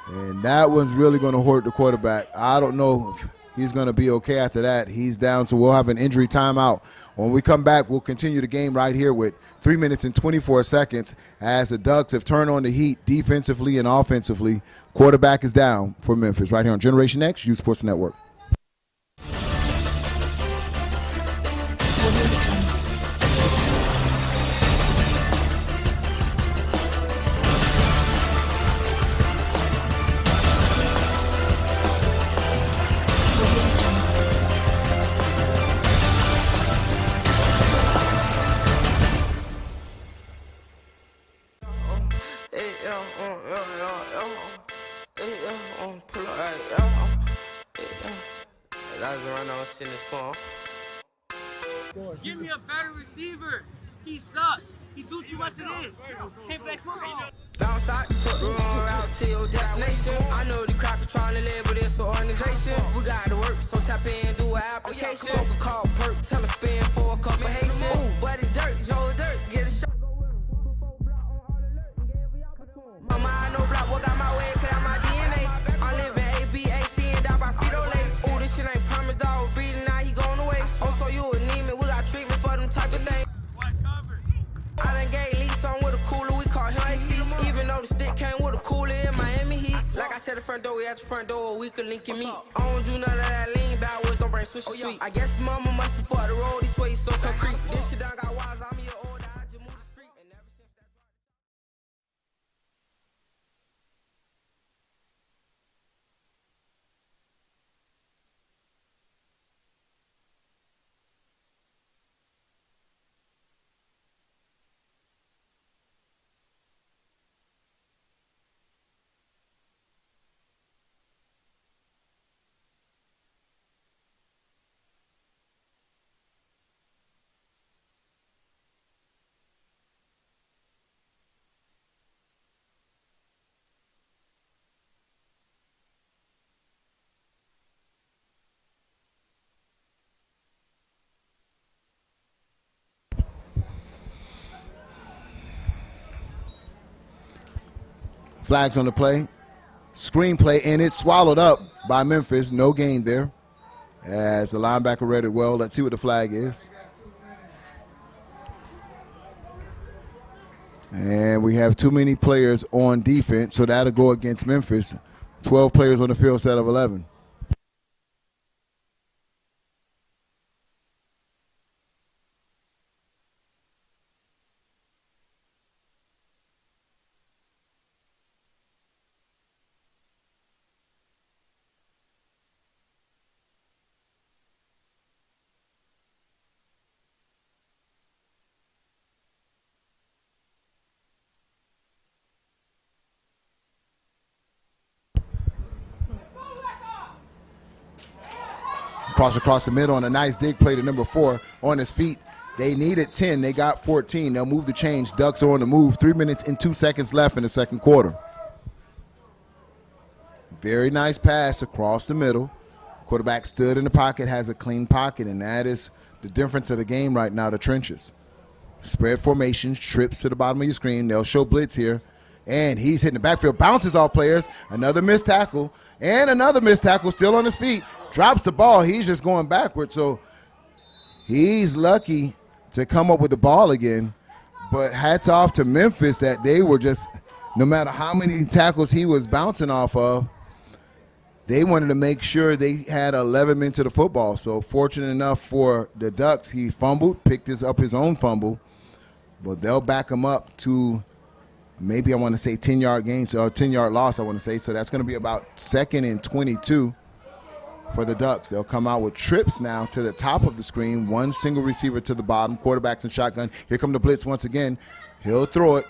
[SPEAKER 3] and that one's really going to hurt the quarterback. I don't know if he's going to be okay after that. He's down, so we'll have an injury timeout. When we come back, we'll continue the game right here with 3 minutes and 24 seconds as the Ducks have turned on the heat defensively and offensively. Quarterback is down for Memphis right here on Generation X, Youth Sports Network.
[SPEAKER 4] Memphis in this form.
[SPEAKER 5] Give me a better receiver. He sucks. He do too much of this. Can't play football.
[SPEAKER 4] Bounce out, took the wrong route to your destination. I know the crackers trying to label this organization. We got to work, so tap in, do an application. Took a call, perk, tell her spin for a couple Haitians. Ooh, but it's dirt, Joe Dirt, get a shot. Mama, I know block, what got my way, cause I'm my DNA. I'm living A, B, A, C, and down by Frito Lay. Ooh, this shit ain't promised, dog, breathing, now he going away. Oh, so you anemic, we got treatment for them type of things. I done gave Lee some with a cooler, we call him AC. Even though the stick came with a cooler in Miami Heat. Like I said, the front door, we at the front door, we could link and meet. I don't do none of that lean backwards, don't bring switch to sweet. I guess mama must have fought the road, this way so concrete. This shit done got wise, I'm your old, I just moved the street. And ever since that
[SPEAKER 3] Flags on the play. Screenplay, and it's swallowed up by Memphis. No gain there. As the linebacker read it well. Let's see what the flag is. And we have too many players on defense, so that'll go against Memphis. 12 players on the field instead of 11. Across the middle on a nice dig play to number 4 on his feet. They needed 10. They got 14. They'll move the change. Ducks are on the move. 3 minutes and 2 seconds left in the second quarter. Very nice pass across the middle. Quarterback stood in the pocket, has a clean pocket, and that is the difference of the game right now, the trenches. Spread formations, trips to the bottom of your screen. They'll show blitz here. And he's hitting the backfield, bounces off players. Another missed tackle, and another missed tackle, still on his feet. Drops the ball. He's just going backwards, so he's lucky to come up with the ball again. But hats off to Memphis that they were just, no matter how many tackles he was bouncing off of, they wanted to make sure they had 11 men to the football. So fortunate enough for the Ducks, he fumbled, picked up his own fumble, but they'll back him up to maybe I want to say 10-yard gains or 10-yard loss, I want to say. So that's going to be about 2nd and 22 for the Ducks. They'll come out with trips now to the top of the screen, one single receiver to the bottom, quarterbacks and shotgun. Here come the blitz once again. He'll throw it.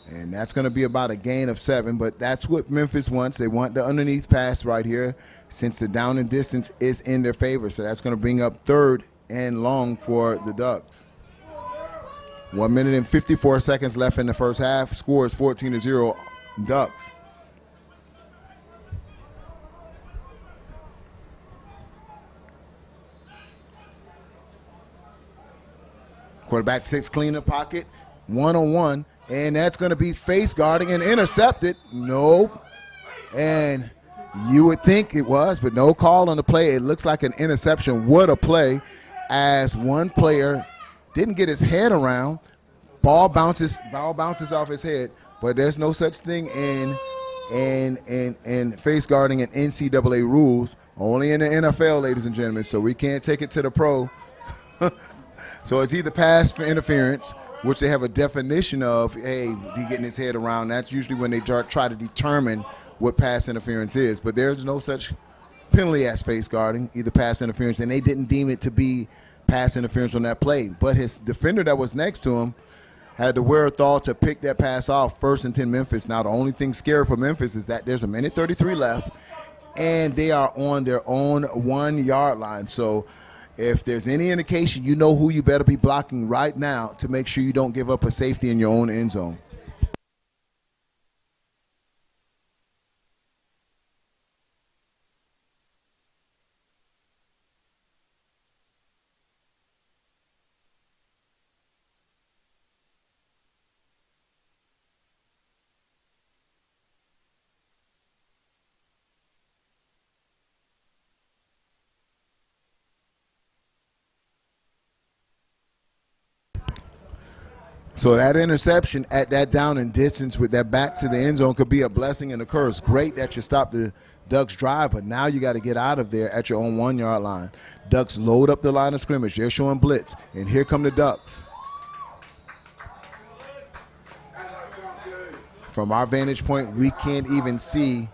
[SPEAKER 3] And that's going to be about a gain of 7, but that's what Memphis wants. They want the underneath pass right here since the down and distance is in their favor. So that's going to bring up 3rd and long for the Ducks. 1 minute and 54 seconds left in the first half. Score is 14-0 Ducks. Quarterback 6 clean in the pocket, 1-on-1, and that's going to be face guarding and intercepted. Nope. And you would think it was, but no call on the play. It looks like an interception. What a play, as one player didn't get his head around. Ball bounces off his head, but there's no such thing in face guarding and NCAA rules. Only in the NFL, ladies and gentlemen. So we can't take it to the pro. So it's either pass for interference, which they have a definition of. Hey, he getting his head around. That's usually when they try to determine what pass interference is. But there's no such penalty as face guarding, either pass interference, and they didn't deem it to be pass interference on that play. But his defender that was next to him had the wherewithal to pick that pass off. 1st and 10 Memphis. Now the only thing scary for Memphis is that there's a minute 33 left. and they are on their own 1 yard line. So if there's any indication, you know who you better be blocking right now to make sure you don't give up a safety in your own end zone. So that interception at that down and distance with that back to the end zone could be a blessing and a curse. Great that you stopped the Ducks drive, but now you got to get out of there at your own 1 yard line. Ducks load up the line of scrimmage. They're showing blitz, and here come the Ducks. From our vantage point, we can't even see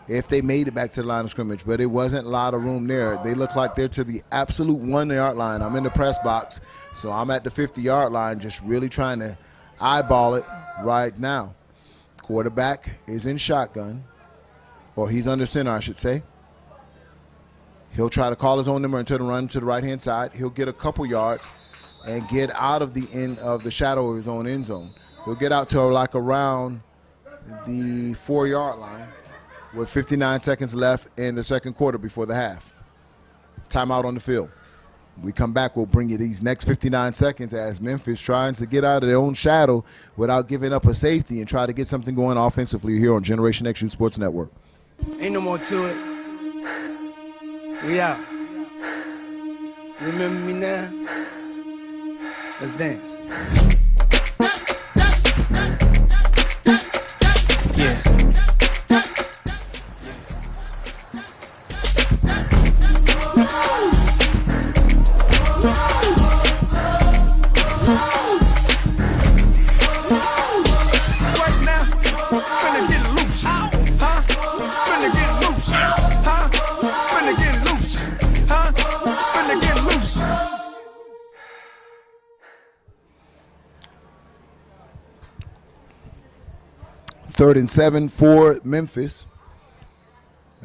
[SPEAKER 3] if they made it back to the line of scrimmage, but it wasn't a lot of room there. They look like they're to the absolute 1 yard line. I'm in the press box, so I'm at the 50 yard line just really trying to eyeball it right now. Quarterback is in shotgun, or he's under center, I should say. He'll try to call his own number until the run to the right-hand side. He'll get a couple yards and get out of the end of the shadow of his own end zone. He'll get out to like around the 4 yard line with 59 seconds left in the second quarter before the half. Timeout on the field. We come back, we'll bring you these next 59 seconds as Memphis tries to get out of their own shadow without giving up a safety and try to get something going offensively here on Generation X Sports Network.
[SPEAKER 6] Ain't no more to it. We out. Remember me now? Let's dance. Yeah.
[SPEAKER 3] Third and 7 for Memphis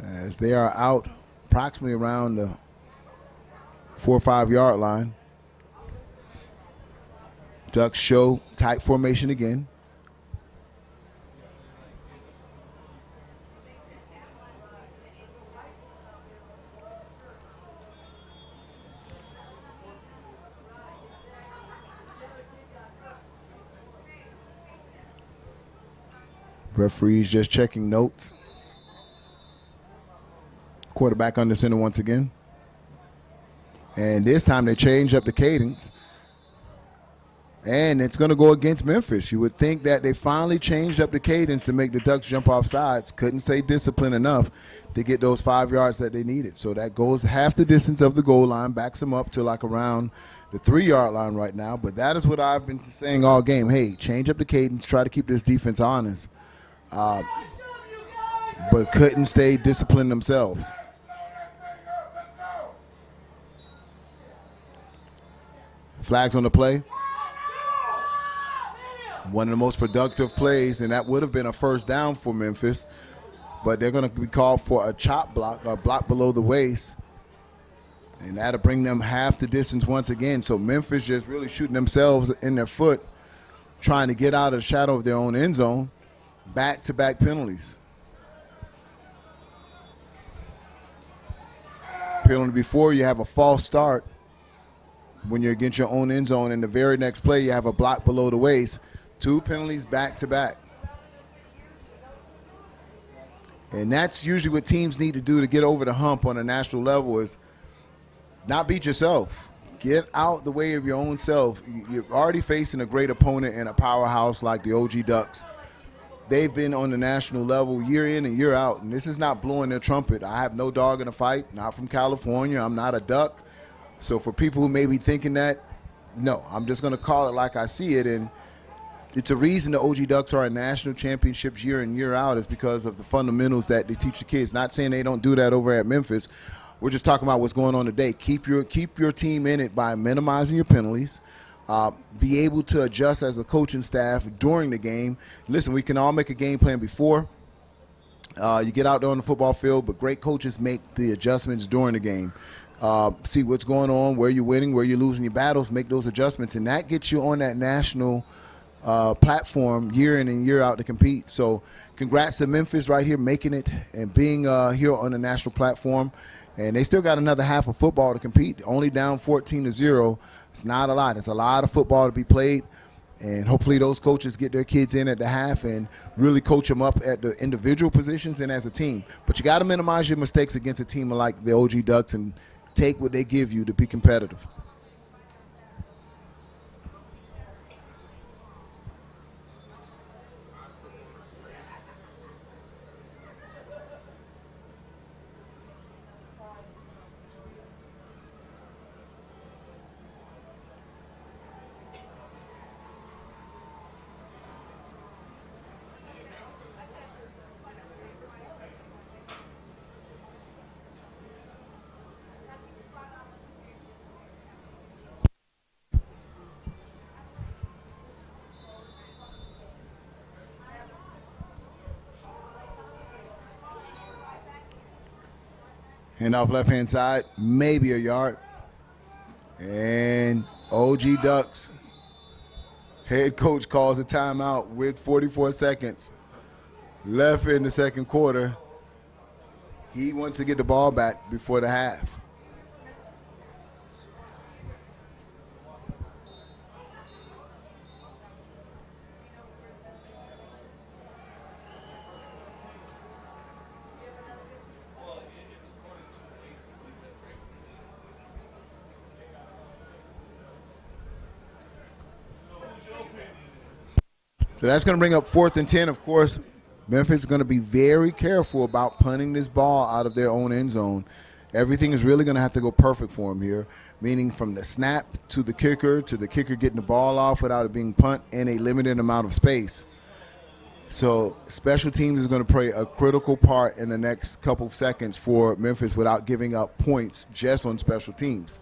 [SPEAKER 3] as they are out approximately around the 4 or 5 yard line. Ducks show tight formation again. Referees just checking notes. Quarterback under center once again. And this time they change up the cadence. And it's going to go against Memphis. You would think that they finally changed up the cadence to make the Ducks jump off sides. Couldn't stay disciplined enough to get those 5 yards that they needed. So that goes half the distance of the goal line, backs them up to like around the 3 yard line right now. But that is what I've been saying all game. Hey, change up the cadence, try to keep this defense honest. But couldn't stay disciplined themselves. Flags on the play. One of the most productive plays, and that would have been a first down for Memphis, but they're going to be called for a chop block, a block below the waist, and that'll bring them half the distance once again. So Memphis just really shooting themselves in their foot, trying to get out of the shadow of their own end zone. Back-to-back penalties. Penalty before, you have a false start when you're against your own end zone. In the very next play, you have a block below the waist. 2 penalties back-to-back. And that's usually what teams need to do to get over the hump on a national level is not beat yourself. Get out the way of your own self. You're already facing a great opponent and a powerhouse like the OG Ducks. They've been on the national level year in and year out, and this is not blowing their trumpet. I have no dog in the fight, not from California. I'm not a Duck. So for people who may be thinking that, no, I'm just going to call it like I see it. And it's a reason the OG Ducks are in national championships year in, year out is because of the fundamentals that they teach the kids. Not saying they don't do that over at Memphis. We're just talking about what's going on today. Keep your team in it by minimizing your penalties. Be able to adjust as a coaching staff during the game. Listen, we can all make a game plan before. You get out there on the football field, but great coaches make the adjustments during the game. See what's going on, where you're winning, where you're losing your battles, make those adjustments, and that gets you on that national platform year in and year out to compete. So congrats to Memphis right here making it and being here on the national platform. And they still got another half of football to compete, only down 14-0. It's not a lot. It's a lot of football to be played. And hopefully those coaches get their kids in at the half and really coach them up at the individual positions and as a team. But you got to minimize your mistakes against a team like the OG Ducks and take what they give you to be competitive. Hand off left-hand side, maybe a yard. And OG Ducks head coach calls a timeout with 44 seconds left in the second quarter. He wants to get the ball back before the half. So that's going to bring up 4th and 10. Of course, Memphis is going to be very careful about punting this ball out of their own end zone. Everything is really going to have to go perfect for them here, meaning from the snap to the kicker getting the ball off without it being punt in a limited amount of space. So special teams is going to play a critical part in the next couple of seconds for Memphis without giving up points just on special teams.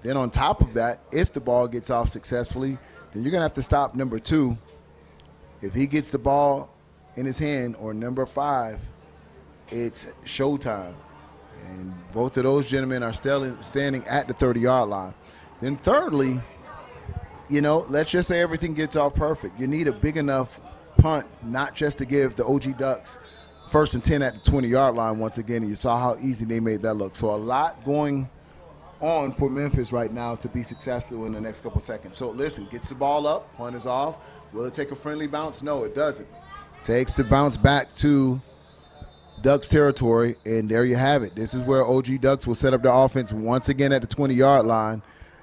[SPEAKER 3] Then on top of that, if the ball gets off successfully, then you're going to have to stop number 2. If he gets the ball in his hand, or number 5, it's showtime. And both of those gentlemen are still standing at the 30-yard line. Then thirdly, let's just say everything gets off perfect. You need a big enough punt, not just to give the OG Ducks 1st and 10 at the 20-yard line once again. And you saw how easy they made that look. So a lot going on for Memphis right now to be successful in the next couple seconds. So listen, gets the ball up, punt is off. Will it take a friendly bounce? No, it doesn't. Takes the bounce back to Ducks territory, and there you have it. This is where OG Ducks will set up their offense once again at the 20-yard line,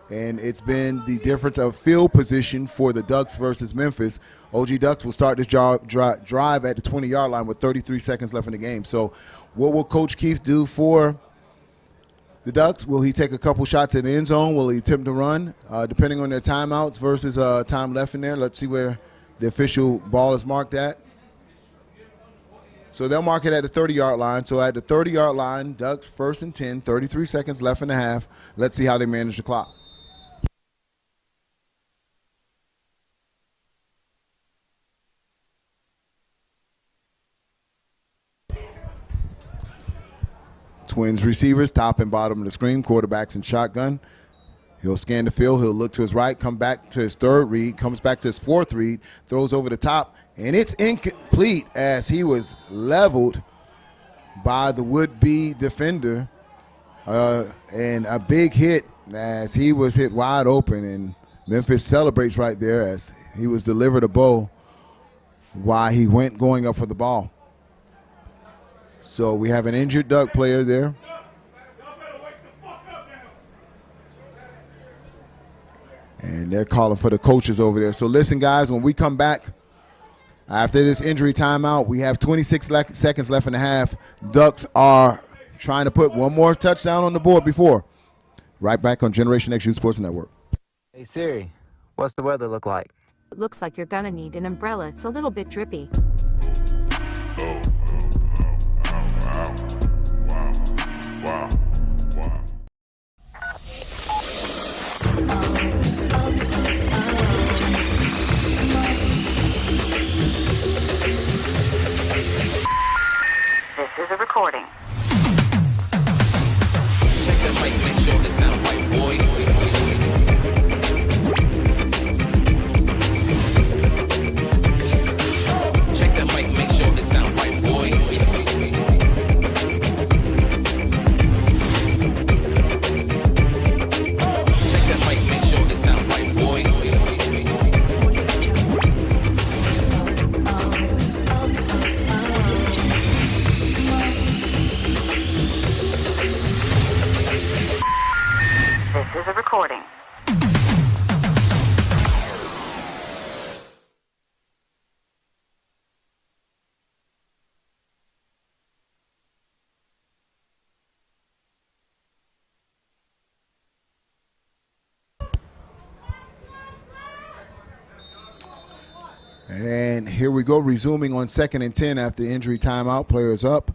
[SPEAKER 3] and it's been the difference of field position for the Ducks versus Memphis. OG Ducks will start this drive at the 20-yard line with 33 seconds left in the game. So what will Coach Keith do for the Ducks? Will he take a couple shots in the end zone? Will he attempt to run? Depending on their timeouts versus time left in there. Let's see where the official ball is marked at. So they'll mark it at the 30-yard line. So at the 30-yard line, Ducks 1st and 10, 33 seconds left in the half. Let's see how they manage the clock. Twins receivers, top and bottom of the screen, quarterbacks in shotgun. He'll scan the field. He'll look to his right, come back to his 3rd read, comes back to his 4th read, throws over the top, and it's incomplete as he was leveled by the would-be defender. And a big hit as he was hit wide open, and Memphis celebrates right there as he was delivered a bow while he went going up for the ball. So we have an injured Duck player there. And they're calling for the coaches over there. So listen, guys, when we come back after this injury timeout, we have 26 seconds left in the half. Ducks are trying to put one more touchdown on the board before. Right back on Generation X Youth Sports Network.
[SPEAKER 7] Hey Siri, what's the weather look like?
[SPEAKER 8] It looks like you're gonna need an umbrella. It's a little bit drippy.
[SPEAKER 2] Wow.
[SPEAKER 9] recording.
[SPEAKER 10] Check the mic, make sure it sound right, boy. Check the mic, make sure it sound right, boy. Check the mic, make sure it sound right, boy.
[SPEAKER 9] This is a recording.
[SPEAKER 3] And here we go, resuming on 2nd and 10 after injury timeout. Players up.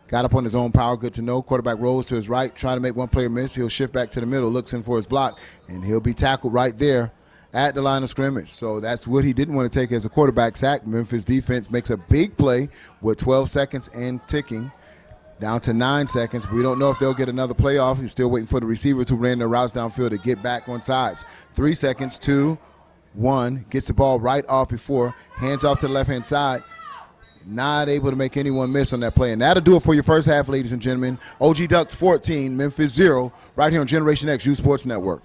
[SPEAKER 3] Got up on his own power, good to know. Quarterback rolls to his right, trying to make one player miss. He'll shift back to the middle, looks in for his block, and he'll be tackled right there at the line of scrimmage. So that's what he didn't want to take as a quarterback sack. Memphis defense makes a big play with 12 seconds and ticking. Down to 9 seconds. We don't know if they'll get another play off. He's still waiting for the receivers who ran their routes downfield to get back on sides. 3 seconds, 2, 1. Gets the ball right off before. Hands off to the left-hand side. Not able to make anyone miss on that play. And that'll do it for your first half, ladies and gentlemen. OG Ducks 14, Memphis 0, right here on Generation X, U Sports Network.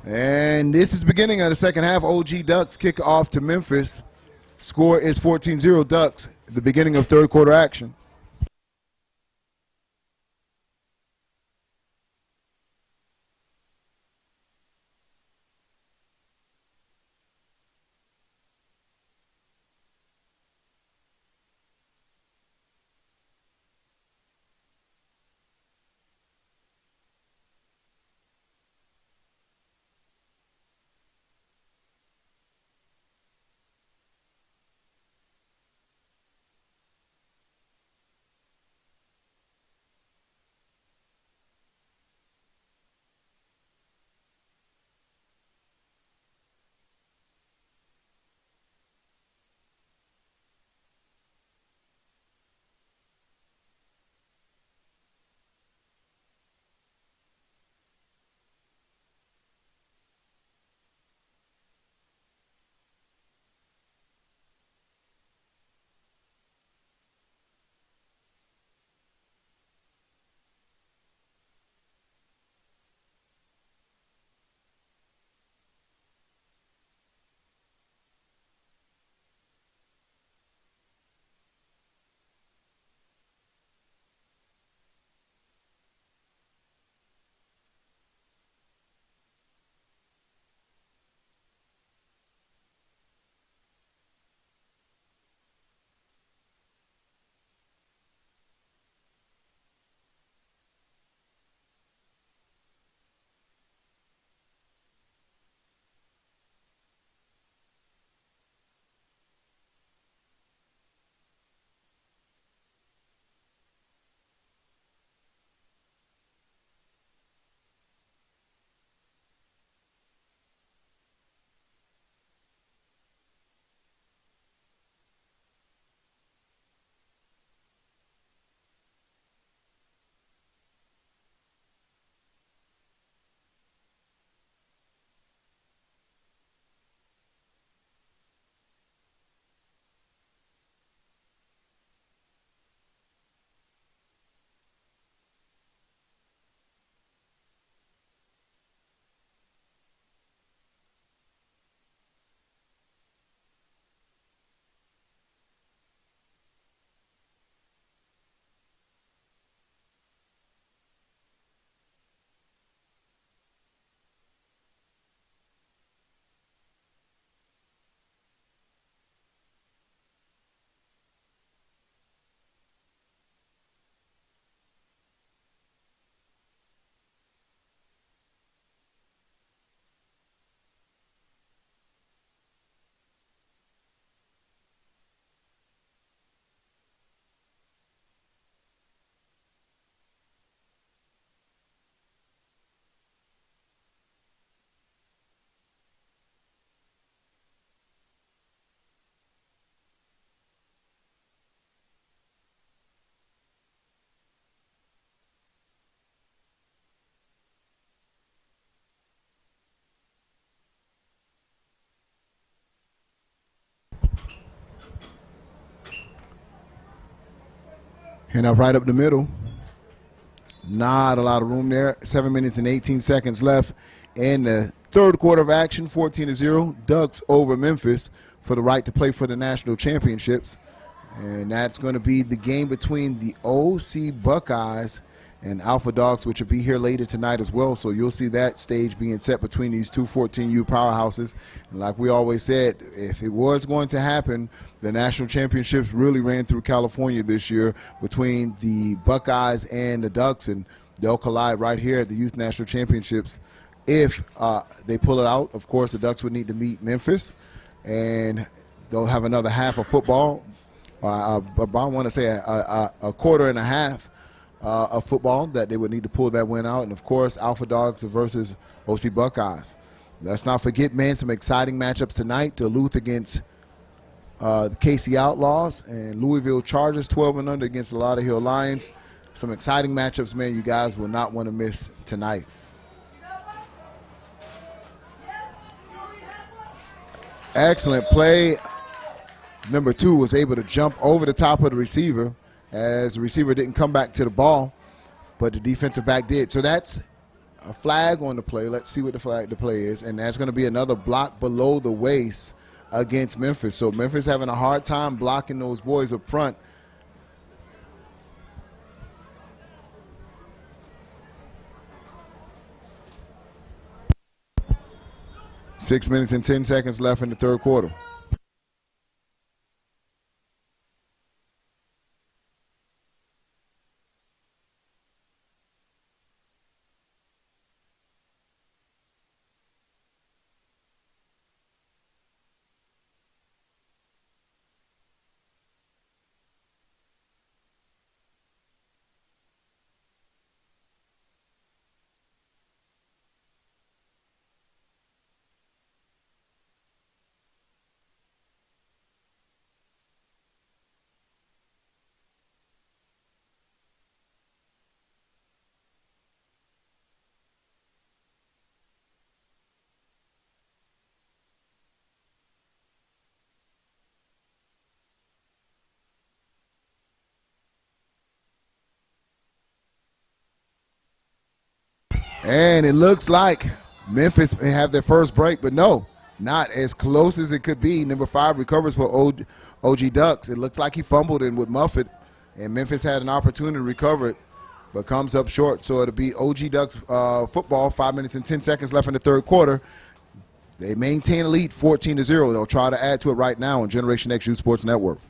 [SPEAKER 3] And this is the beginning of the second half. OG Ducks kick off to Memphis. Score is 14-0 Ducks. The beginning of third quarter action. Hand up right up the middle. Not a lot of room there. 7 minutes and 18 seconds left in the third quarter of action. 14-0. Ducks over Memphis for the right to play for the national championships. And that's going to be the game between the OC Buckeyes and Alpha Dogs, which will be here later tonight as well. So you'll see that stage being set between these two 14U powerhouses. And like we always said, if it was going to happen, the national championships really ran through California this year between the Buckeyes and the Ducks, and they'll collide right here at the Youth National Championships. If they pull it out, of course, the Ducks would need to meet Memphis, and they'll have another half of football. I want to say a quarter and a half of football that they would need to pull that win out. And, of course, Alpha Dogs versus OC Buckeyes. Let's not forget, man, some exciting matchups tonight. Duluth against the KC Outlaws, and Louisville Chargers 12 and under against the Lauderhill Lions. Some exciting matchups, man, you guys will not want to miss tonight. Excellent play. Number 2 was able to jump over the top of the receiver as the receiver didn't come back to the ball, but the defensive back did. So that's a flag on the play. Let's see what the play is. And that's going to be another block below the waist against Memphis. So Memphis having a hard time blocking those boys up front. Six minutes and 10 seconds left in the third quarter. And it looks like Memphis may have their first break, but no, not as close as it could be. Number 5 recovers for OG Ducks. It looks like he fumbled in with Muffet, and Memphis had an opportunity to recover it, but comes up short. So it'll be OG Ducks football, 5 minutes and 10 seconds left in the third quarter. They maintain a lead 14-0. They'll try to add to it right now on Generation X Youth Sports Network.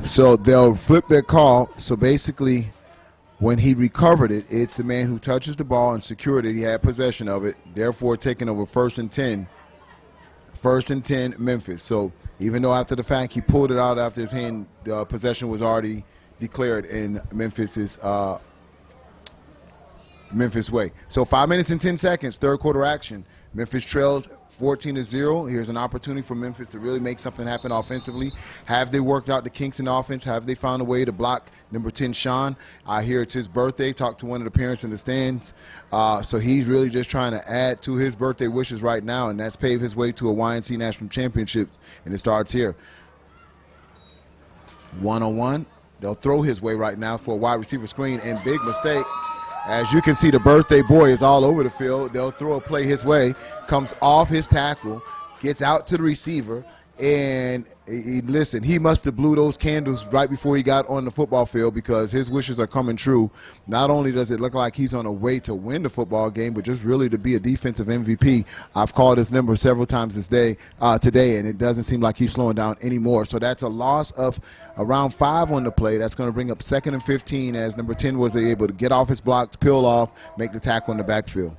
[SPEAKER 3] So they'll flip their call. So basically, when he recovered it, it's the man who touches the ball and secured it. He had possession of it, therefore taking over first and 10. First and 10, Memphis. So even though after the fact he pulled it out after his hand, the possession was already declared in Memphis's Memphis way. So 5 minutes and 10 seconds, third quarter action. Memphis trails 14-0. Here's an opportunity for Memphis to really make something happen offensively. Have they worked out the kinks in offense? Have they found a way to block number 10, Sean? I hear it's his birthday. Talked to one of the parents in the stands. So he's really just trying to add to his birthday wishes right now, and that's pave his way to a YNC National Championship, and it starts here. 1-on-1. They'll throw his way right now for a wide receiver screen, and big mistake. As you can see, the birthday boy is all over the field. They'll throw a play his way, comes off his tackle, gets out to the receiver, and listen, he must have blew those candles right before he got on the football field because his wishes are coming true. Not only does it look like he's on a way to win the football game, but just really to be a defensive MVP. I've called his number several times today, and it doesn't seem like he's slowing down anymore. So that's a loss of around 5 on the play. That's going to bring up 2nd and 15 as number 10 was able to get off his blocks, peel off, make the tackle in the backfield.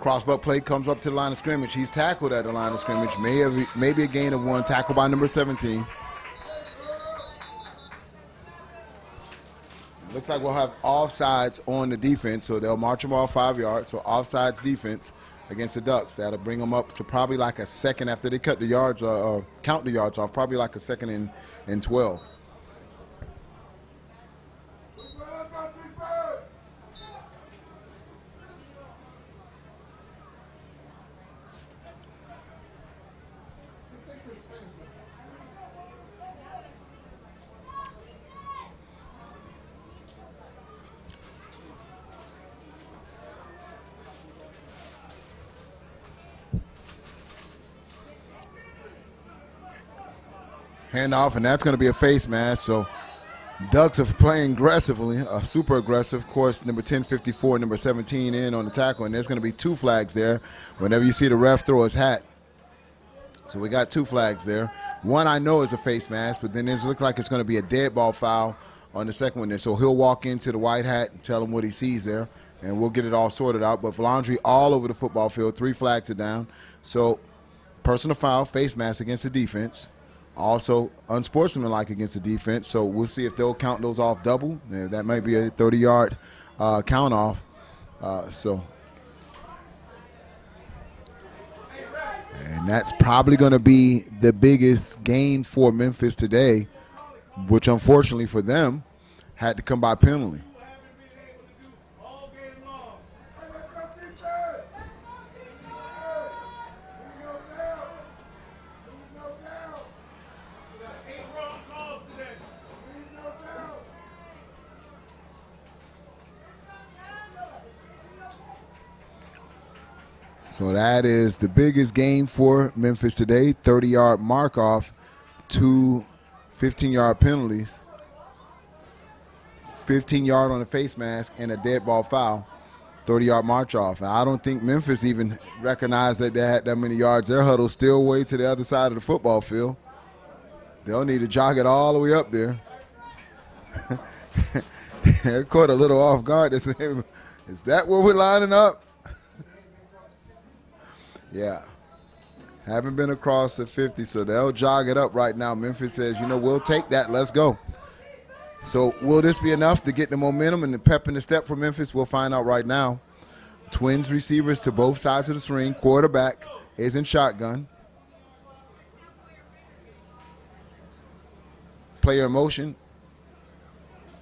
[SPEAKER 3] Crossbuck play comes up to the line of scrimmage. He's tackled at the line of scrimmage. Maybe a gain of 1. Tackle by number 17. Looks like we'll have offsides on the defense, so they'll march them off 5 yards. So offsides defense against the Ducks. That'll bring them up to probably like a second after they cut the yards, count the yards off, probably like a second and 12. Handoff, and that's going to be a face mask. So Ducks are playing aggressively, super aggressive. Of course, number 1054, number 17 in on the tackle, and there's going to be 2 flags there whenever you see the ref throw his hat. So we got 2 flags there. One I know is a face mask, but then it looks like it's going to be a dead ball foul on the second one there. So he'll walk into the white hat and tell him what he sees there, and we'll get it all sorted out. But Valandry all over the football field, 3 flags are down. So personal foul, face mask against the defense. Also unsportsmanlike against the defense, so we'll see if they'll count those off double. That might be a 30-yard count off. And that's probably going to be the biggest gain for Memphis today, which unfortunately for them had to come by penalty. So that is the biggest gain for Memphis today, 30-yard mark off, 2 15-yard penalties, 15-yard on the face mask, and a dead ball foul, 30-yard march off. And I don't think Memphis even recognized that they had that many yards. Their huddle still way to the other side of the football field. They'll need to jog it all the way up there. They're caught a little off guard. Is that where we're lining up? Yeah, haven't been across the 50, so they'll jog it up right now. Memphis says, we'll take that. Let's go. So will this be enough to get the momentum and the pep in the step for Memphis? We'll find out right now. Twins receivers to both sides of the screen. Quarterback is in shotgun. Player in motion.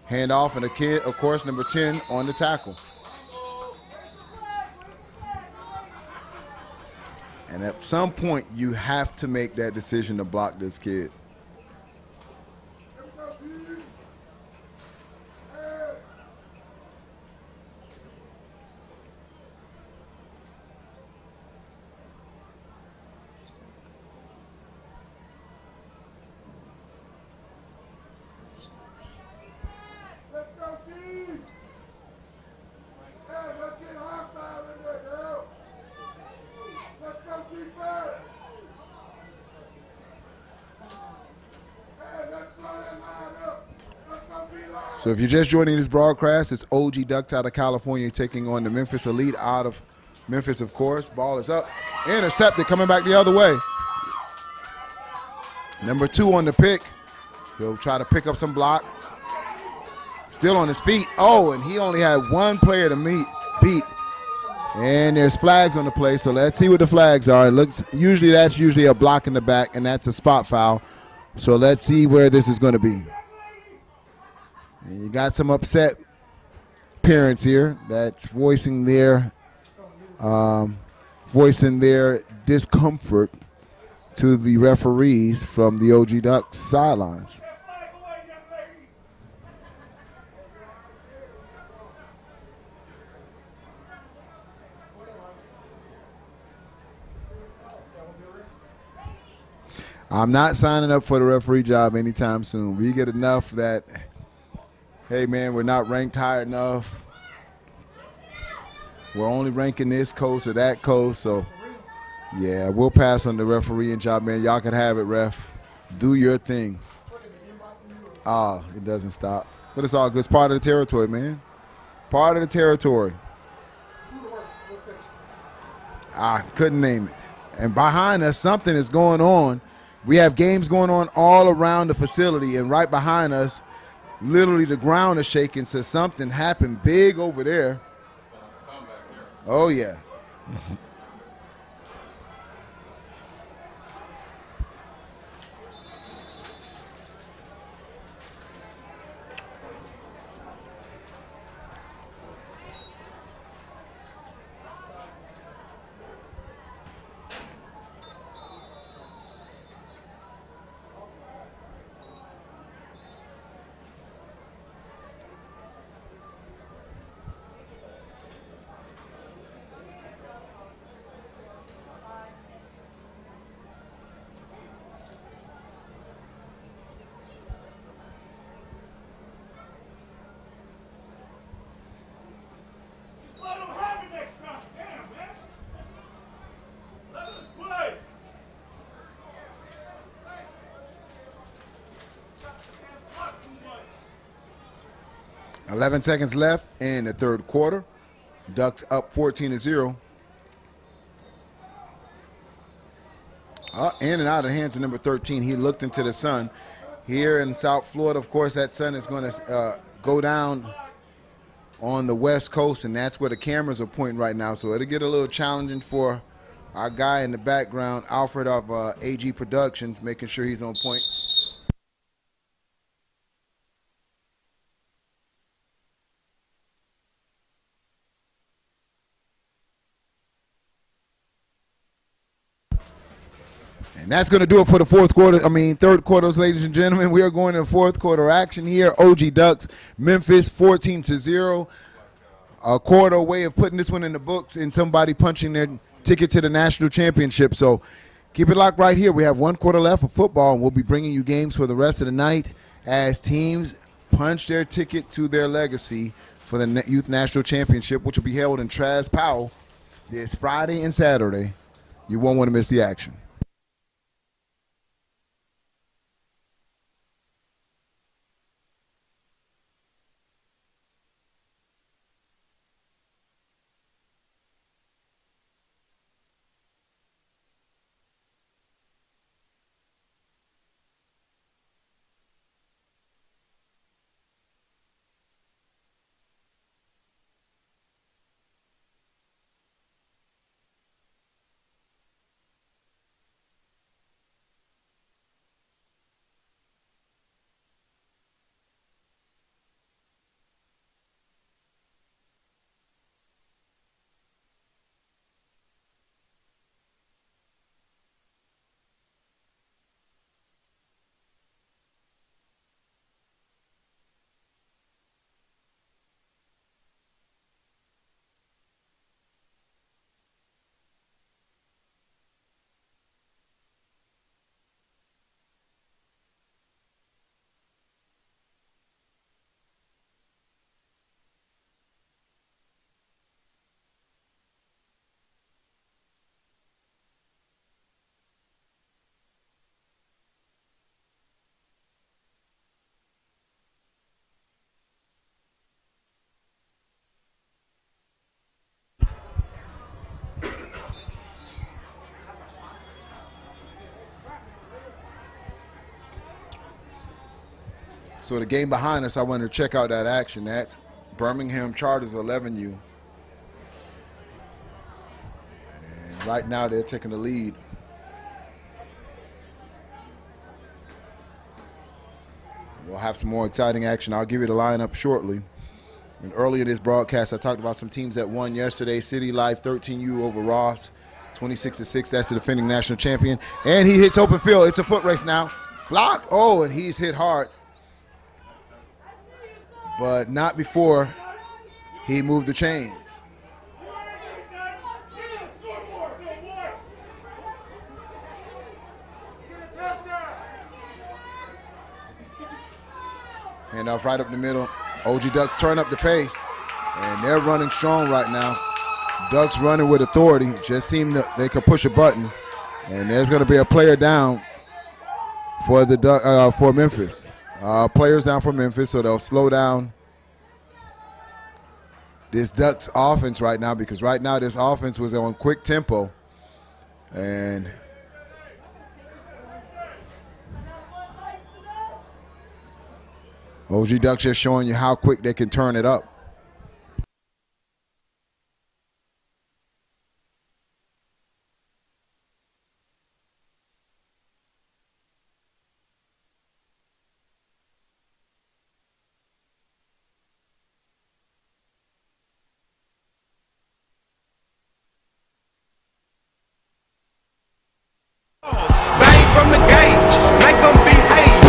[SPEAKER 3] Handoff, and a kid, of course, number 10 on the tackle. And at some point, you have to make that decision to block this kid. So if you're just joining this broadcast, it's OG Ducks out of California taking on the Memphis Elite out of Memphis, of course. Ball is up. Intercepted, coming back the other way. Number 2 on the pick. He'll try to pick up some block. Still on his feet. Oh, and he only had one player to beat. And there's flags on the play, so let's see what the flags are. That's usually a block in the back, and that's a spot foul. So let's see where this is going to be. And you got some upset parents here that's voicing their discomfort to the referees from the OG Ducks sidelines. I'm not signing up for the referee job anytime soon. We get enough that, hey, man, we're not ranked high enough. We're only ranking this coast or that coast. So, yeah, we'll pass on the refereeing job, man. Y'all can have it, ref. Do your thing. It doesn't stop. But it's all good. It's part of the territory, man. Part of the territory. I couldn't name it. And behind us, something is going on. We have games going on all around the facility, and right behind us, literally the ground is shaking, so something happened big over there. Oh, yeah. 11 seconds left in the third quarter. Ducks up 14-0. In and out of the hands of number 13. He looked into the sun. Here in South Florida, of course, that sun is going to go down on the West Coast, and that's where the cameras are pointing right now. So it'll get a little challenging for our guy in the background, Alfred of AG Productions, making sure he's on point. And that's going to do it for the third quarter, ladies and gentlemen. We are going to the fourth quarter action here. OG Ducks, Memphis, 14-0. A quarter away of putting this one in the books and somebody punching their ticket to the national championship. So keep it locked right here. We have 1 quarter left of football, and we'll be bringing you games for the rest of the night as teams punch their ticket to their legacy for the Youth National Championship, which will be held in Traz Powell this Friday and Saturday. You won't want to miss the action. So the game behind us, I wanted to check out that action. That's Birmingham Charters 11U. And right now they're taking the lead. We'll have some more exciting action. I'll give you the lineup shortly. And earlier this broadcast, I talked about some teams that won yesterday. City Life 13U over Ross, 26-6. That's the defending national champion. And he hits open field. It's a foot race now. Block. Oh, and he's hit hard. But not before he moved the chains. Handoff right up the middle. OG Ducks turn up the pace, and they're running strong right now. Ducks running with authority. Just seem that they could push a button, and there's going to be a player down for the for Memphis. Players down for Memphis, so they'll slow down this Ducks offense right now, because right now this offense was on quick tempo. And OG Ducks just showing you how quick they can turn it up.
[SPEAKER 6] Bang from the gate, make them behave.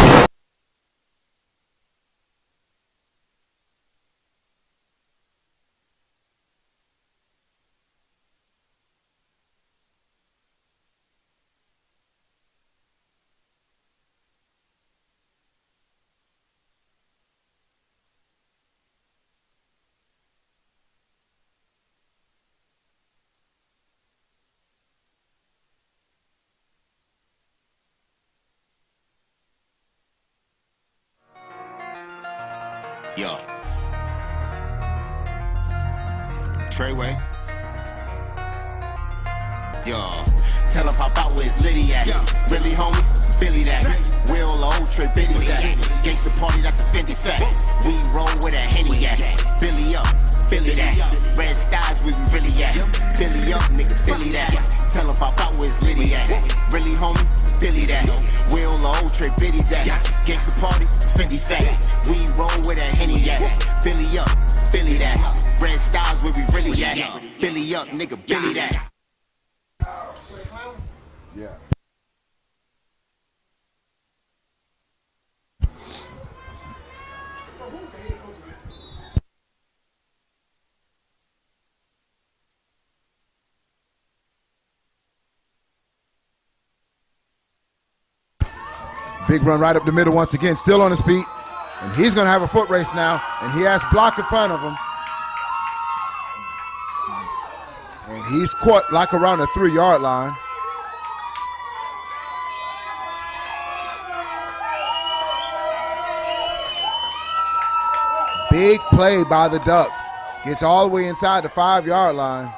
[SPEAKER 2] Yo. Treyway. Yo. Tell him pop out where his Liddy at. Really, homie? Billy that. Will old Trey Biddy's at. Gangsta party, that's a 50 fact. We roll with a Henny at. Billy up, Billy that. Red stars, we really at. Billy up, nigga, Billy that. Tell him pop out where his Liddy at. Really, homie? Billy that. Will old Trey Biddy's at. Gangsta party, 50 fact. We roll with a Henny at. Billy up, Billy that. Red stars, where we really at. Billy up, nigga, Billy that.
[SPEAKER 3] Yeah. Big run right up the middle once again, still on his feet. And he's going to have a foot race now. And he has block in front of him. And he's caught like around the 3-yard line. Big play by the Ducks. Gets all the way inside the 5-yard line.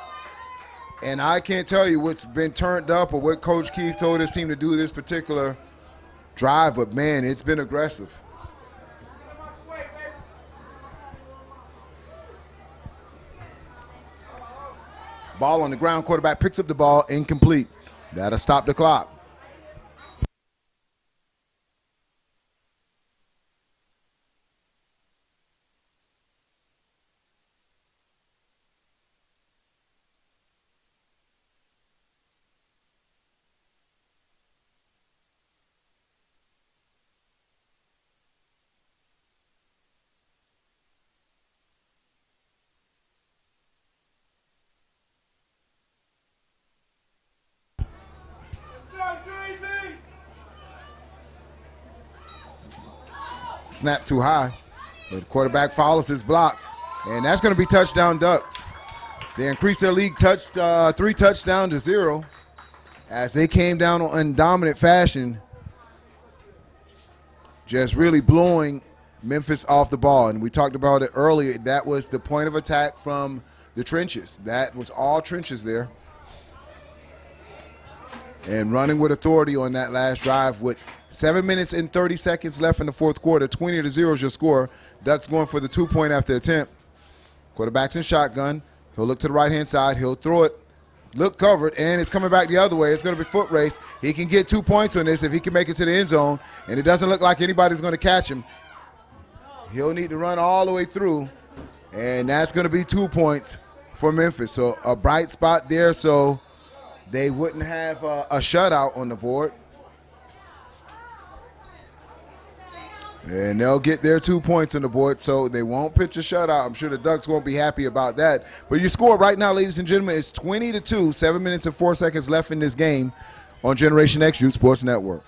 [SPEAKER 3] And I can't tell you what's been turned up or what Coach Keith told his team to do this particular drive, but man, it's been aggressive. Ball on the ground, quarterback picks up the ball, incomplete. That'll stop the clock. Snap too high, but the quarterback follows his block, and that's going to be touchdown Ducks. They increased their league 3 touchdowns to 0 as they came down in dominant fashion, just really blowing Memphis off the ball. And we talked about it earlier. That was the point of attack from the trenches. That was all trenches there. And running with authority on that last drive with 7 minutes and 30 seconds left in the fourth quarter. 20-0 is your score. Ducks going for the 2-point after attempt. Quarterback's in shotgun. He'll look to the right-hand side. He'll throw it, look covered, and it's coming back the other way. It's going to be foot race. He can get 2 points on this if he can make it to the end zone, and it doesn't look like anybody's going to catch him. He'll need to run all the way through, and that's going to be 2 points for Memphis. So a bright spot there, so they wouldn't have a shutout on the board. And they'll get their 2 points on the board, so they won't pitch a shutout. I'm sure the Ducks won't be happy about that. But your score right now, ladies and gentlemen, is 20-2, 7 minutes and 4 seconds left in this game on Generation X Youth Sports Network.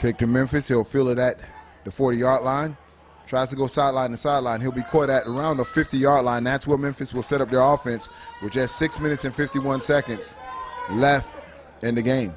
[SPEAKER 3] Kick to Memphis. He'll field it at the 40-yard line. Tries to go sideline to sideline. He'll be caught at around the 50-yard line. That's where Memphis will set up their offense with just 6 minutes and 51 seconds left in the game.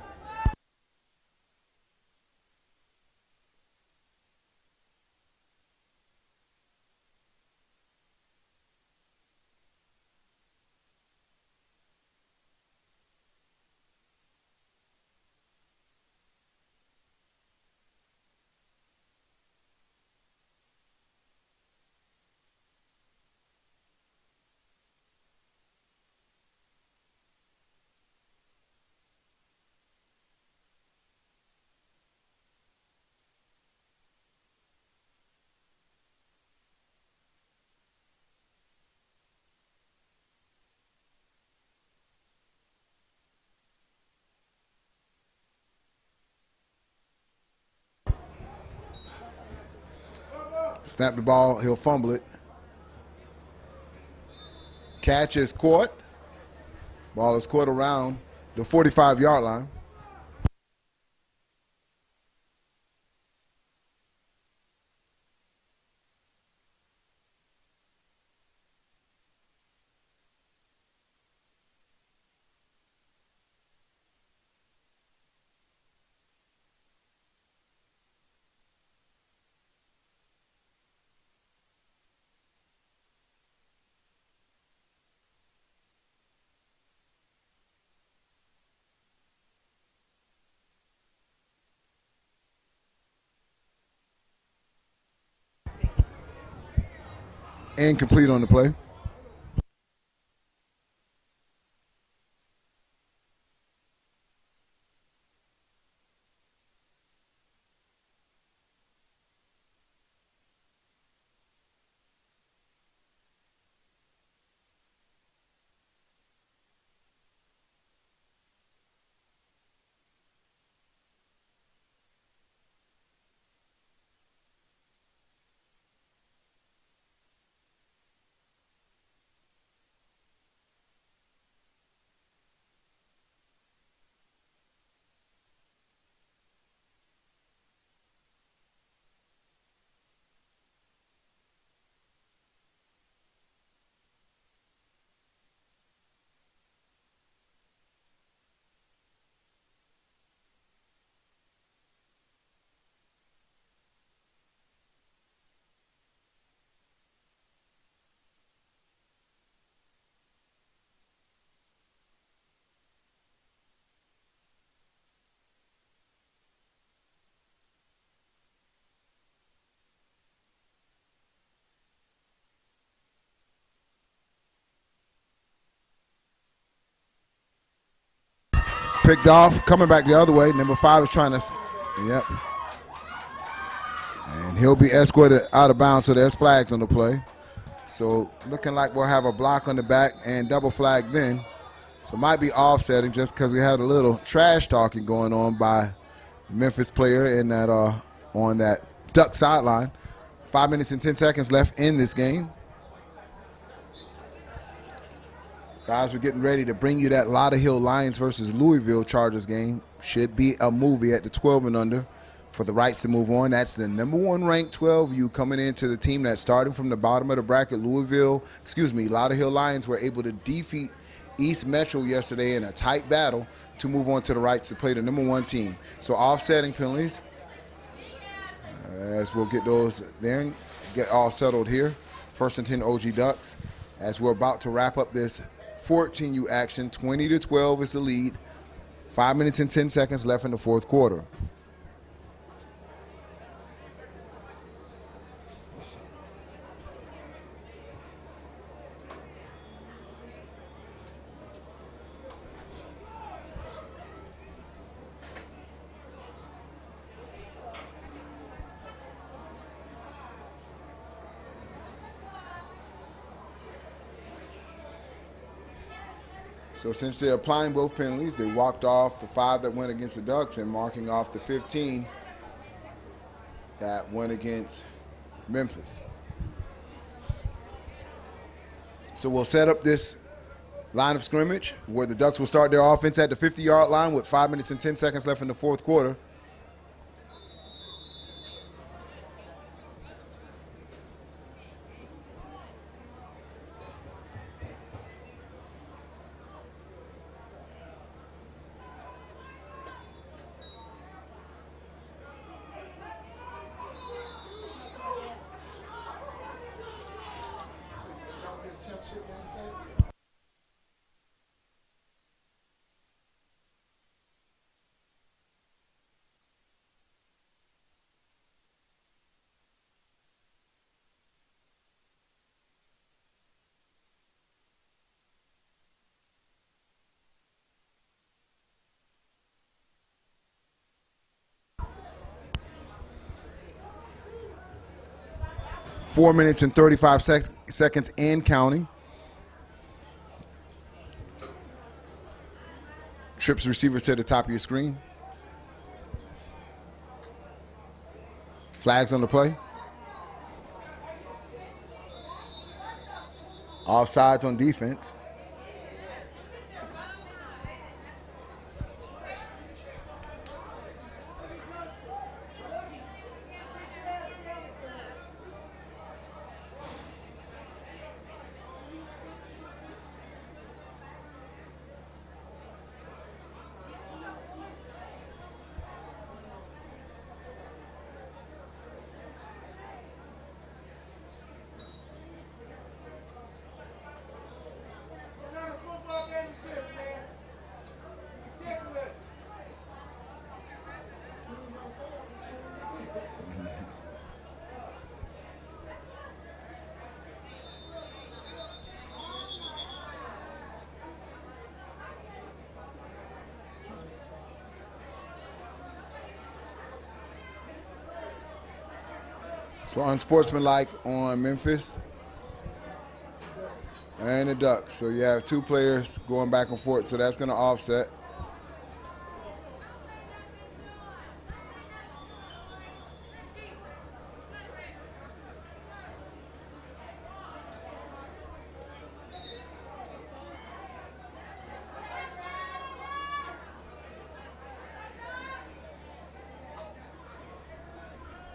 [SPEAKER 3] Snap the ball, he'll fumble it. Catch is caught. Ball is caught around the 45-yard line. Incomplete on the play. Picked off, coming back the other way. Number 5 is trying to, yep. And he'll be escorted out of bounds, so there's flags on the play. So looking like we'll have a block on the back and double flag then. So might be offsetting just because we had a little trash talking going on by Memphis player in that on that Duck sideline. 5 minutes and 10 seconds left in this game. Guys, we're getting ready to bring you that Lauderhill Lions versus Louisville Chargers game. Should be a movie at the 12 and under for the rights to move on. That's the number 1 ranked 12U coming into the team that's starting from the bottom of the bracket. Lauderhill Lions were able to defeat East Metro yesterday in a tight battle to move on to the rights to play the number 1 team. So offsetting penalties, as we'll get those there and get all settled here. First and 10 OG Ducks as we're about to wrap up this 14U action. 20-12 is the lead. 5 minutes and 10 seconds left in the fourth quarter. So since they're applying both penalties, they walked off the 5 that went against the Ducks and marking off the 15 that went against Memphis. So we'll set up this line of scrimmage where the Ducks will start their offense at the 50-yard line with 5 minutes and 10 seconds left in the fourth quarter. 4 minutes and 35 seconds and counting. Trips receivers to the top of your screen. Flags on the play. Offsides on defense. So unsportsmanlike on Memphis and the Ducks. So you have two players going back and forth, so that's going to offset.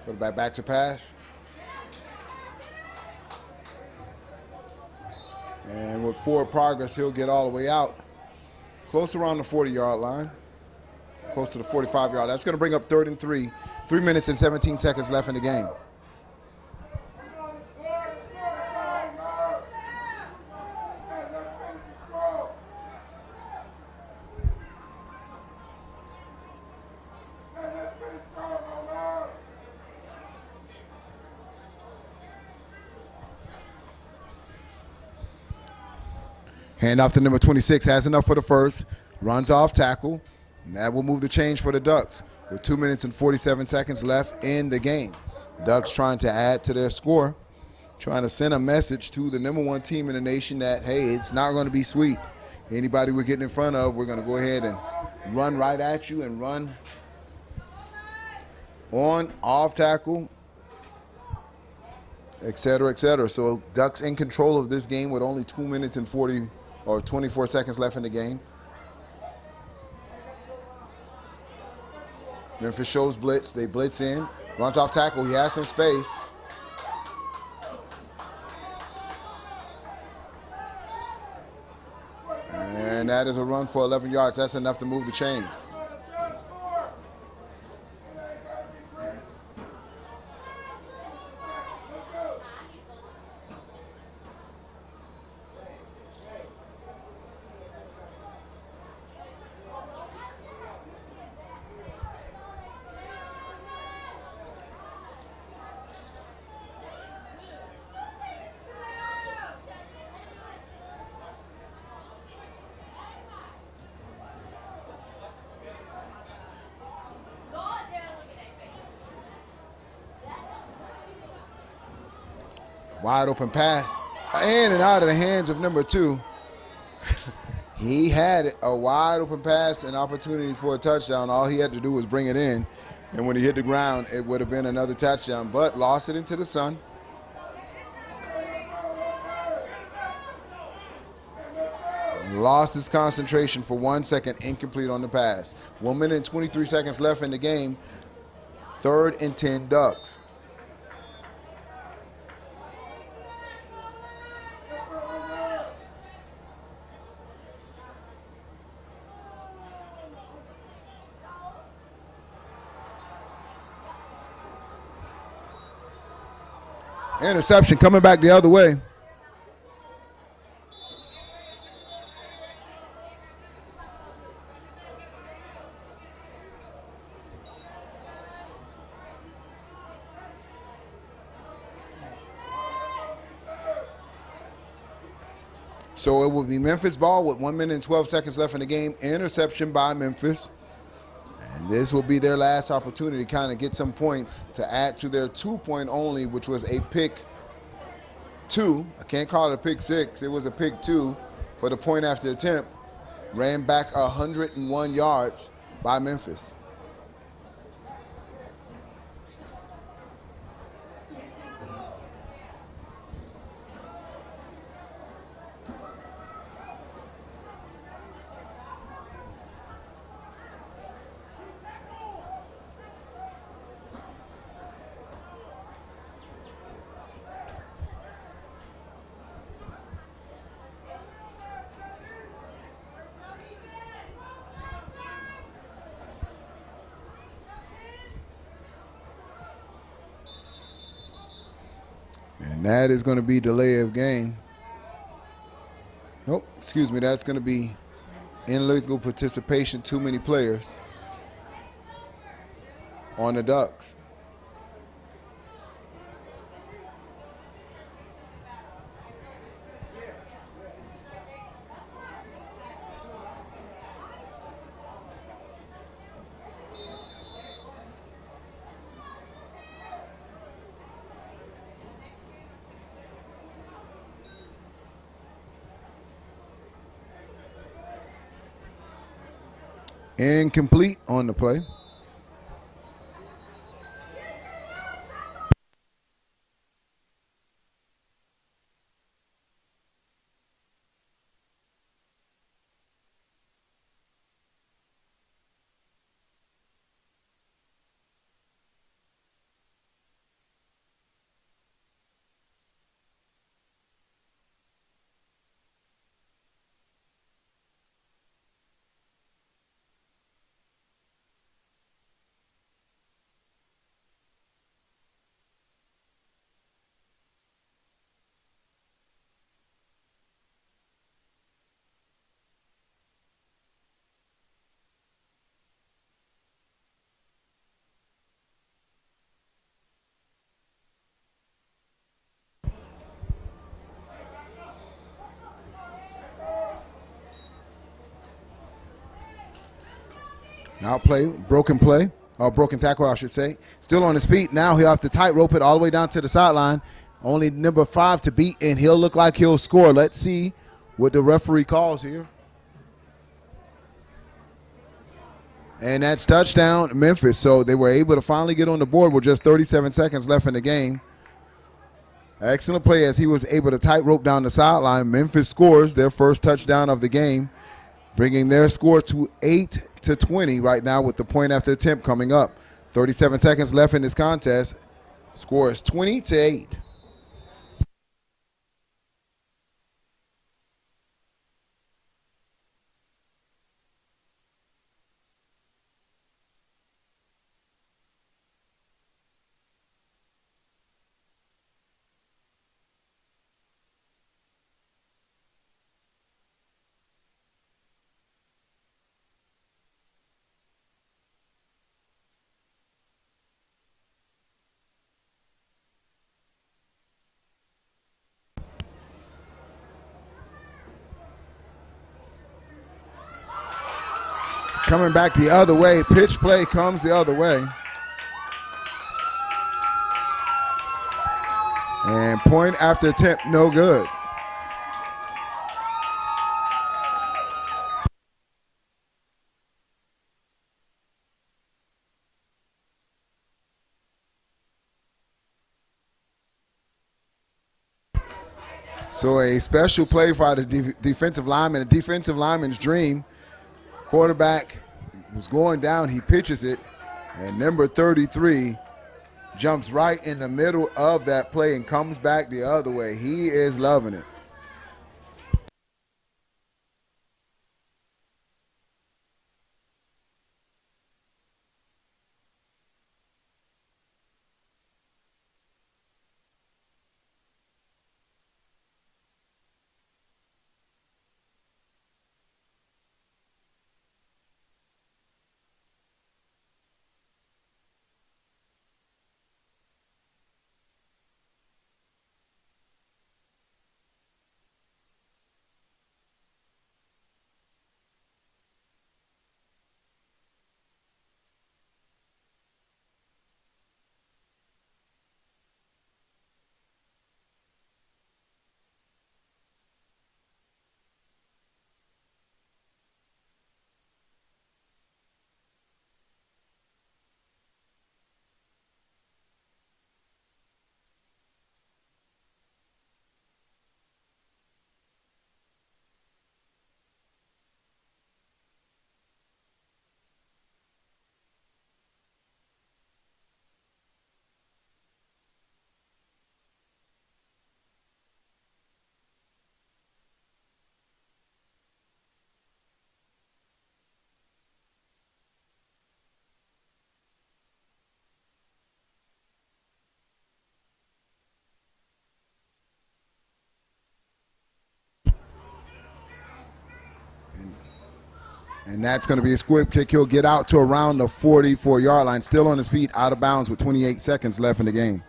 [SPEAKER 3] Quarterback back to pass. And with forward progress, he'll get all the way out. Close around the 40-yard line. Close to the 45-yard. That's going to bring up 3rd and 3. 3 minutes and 17 seconds left in the game. Hand off to number 26, has enough for the first, runs off tackle, and that will move the change for the Ducks with 2 minutes and 47 seconds left in the game. Ducks trying to add to their score, trying to send a message to the #1 team in the nation that, hey, it's not going to be sweet. Anybody we're getting in front of, we're going to go ahead and run right at you and run on, off tackle, et cetera, et cetera. So Ducks in control of this game with only 2 minutes and 24 seconds left in the game. Memphis shows blitz. They blitz in. Runs off tackle. He has some space. And that is a run for 11 yards. That's enough to move the chains. Wide open pass. In and out of the hands of number 2. He had a wide open pass, an opportunity for a touchdown. All he had to do was bring it in. And when he hit the ground, it would have been another touchdown, but lost it into the sun. Lost his concentration for 1 second, incomplete on the pass. 1 minute and 23 seconds left in the game. 3rd and 10 Ducks. Interception coming back the other way. So it will be Memphis ball with 1 minute and 12 seconds left in the game. Interception by Memphis. And this will be their last opportunity to kind of get some points to add to their 2-point only, which was a pick two. I can't call it a pick six. It was a pick two for the point after attempt. Ran back 101 yards by Memphis. And that is going to be delay of game. Nope, excuse me, that's going to be illegal participation, too many players on the Ducks. Incomplete on the play. Now broken tackle, I should say. Still on his feet. Now he'll have to tightrope it all the way down to the sideline. Only number 5 to beat, and he'll look like he'll score. Let's see what the referee calls here. And that's touchdown, Memphis. So they were able to finally get on the board with just 37 seconds left in the game. Excellent play as he was able to tightrope down the sideline. Memphis scores their first touchdown of the game, bringing their score to 8-20 right now with the point after attempt coming up. 37 seconds left in this contest. Score is 20-8. Coming back the other way. Pitch play comes the other way. And point after attempt, no good. So a special play for the defensive lineman, a defensive lineman's dream. Quarterback was going down, he pitches it, and number 33 jumps right in the middle of that play and comes back the other way. He is loving it. And that's going to be a squib kick. He'll get out to around the 44-yard line, still on his feet, out of bounds with 28 seconds left in the game.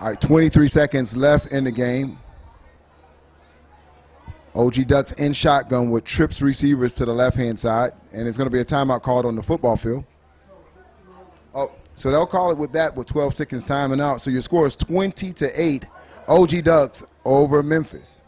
[SPEAKER 3] All right, 23 seconds left in the game. OG Ducks in shotgun with trips receivers to the left-hand side, and it's going to be a timeout called on the football field. Oh, so they'll call it with that with 12 seconds timing out. So your score is 20-8, OG Ducks over Memphis.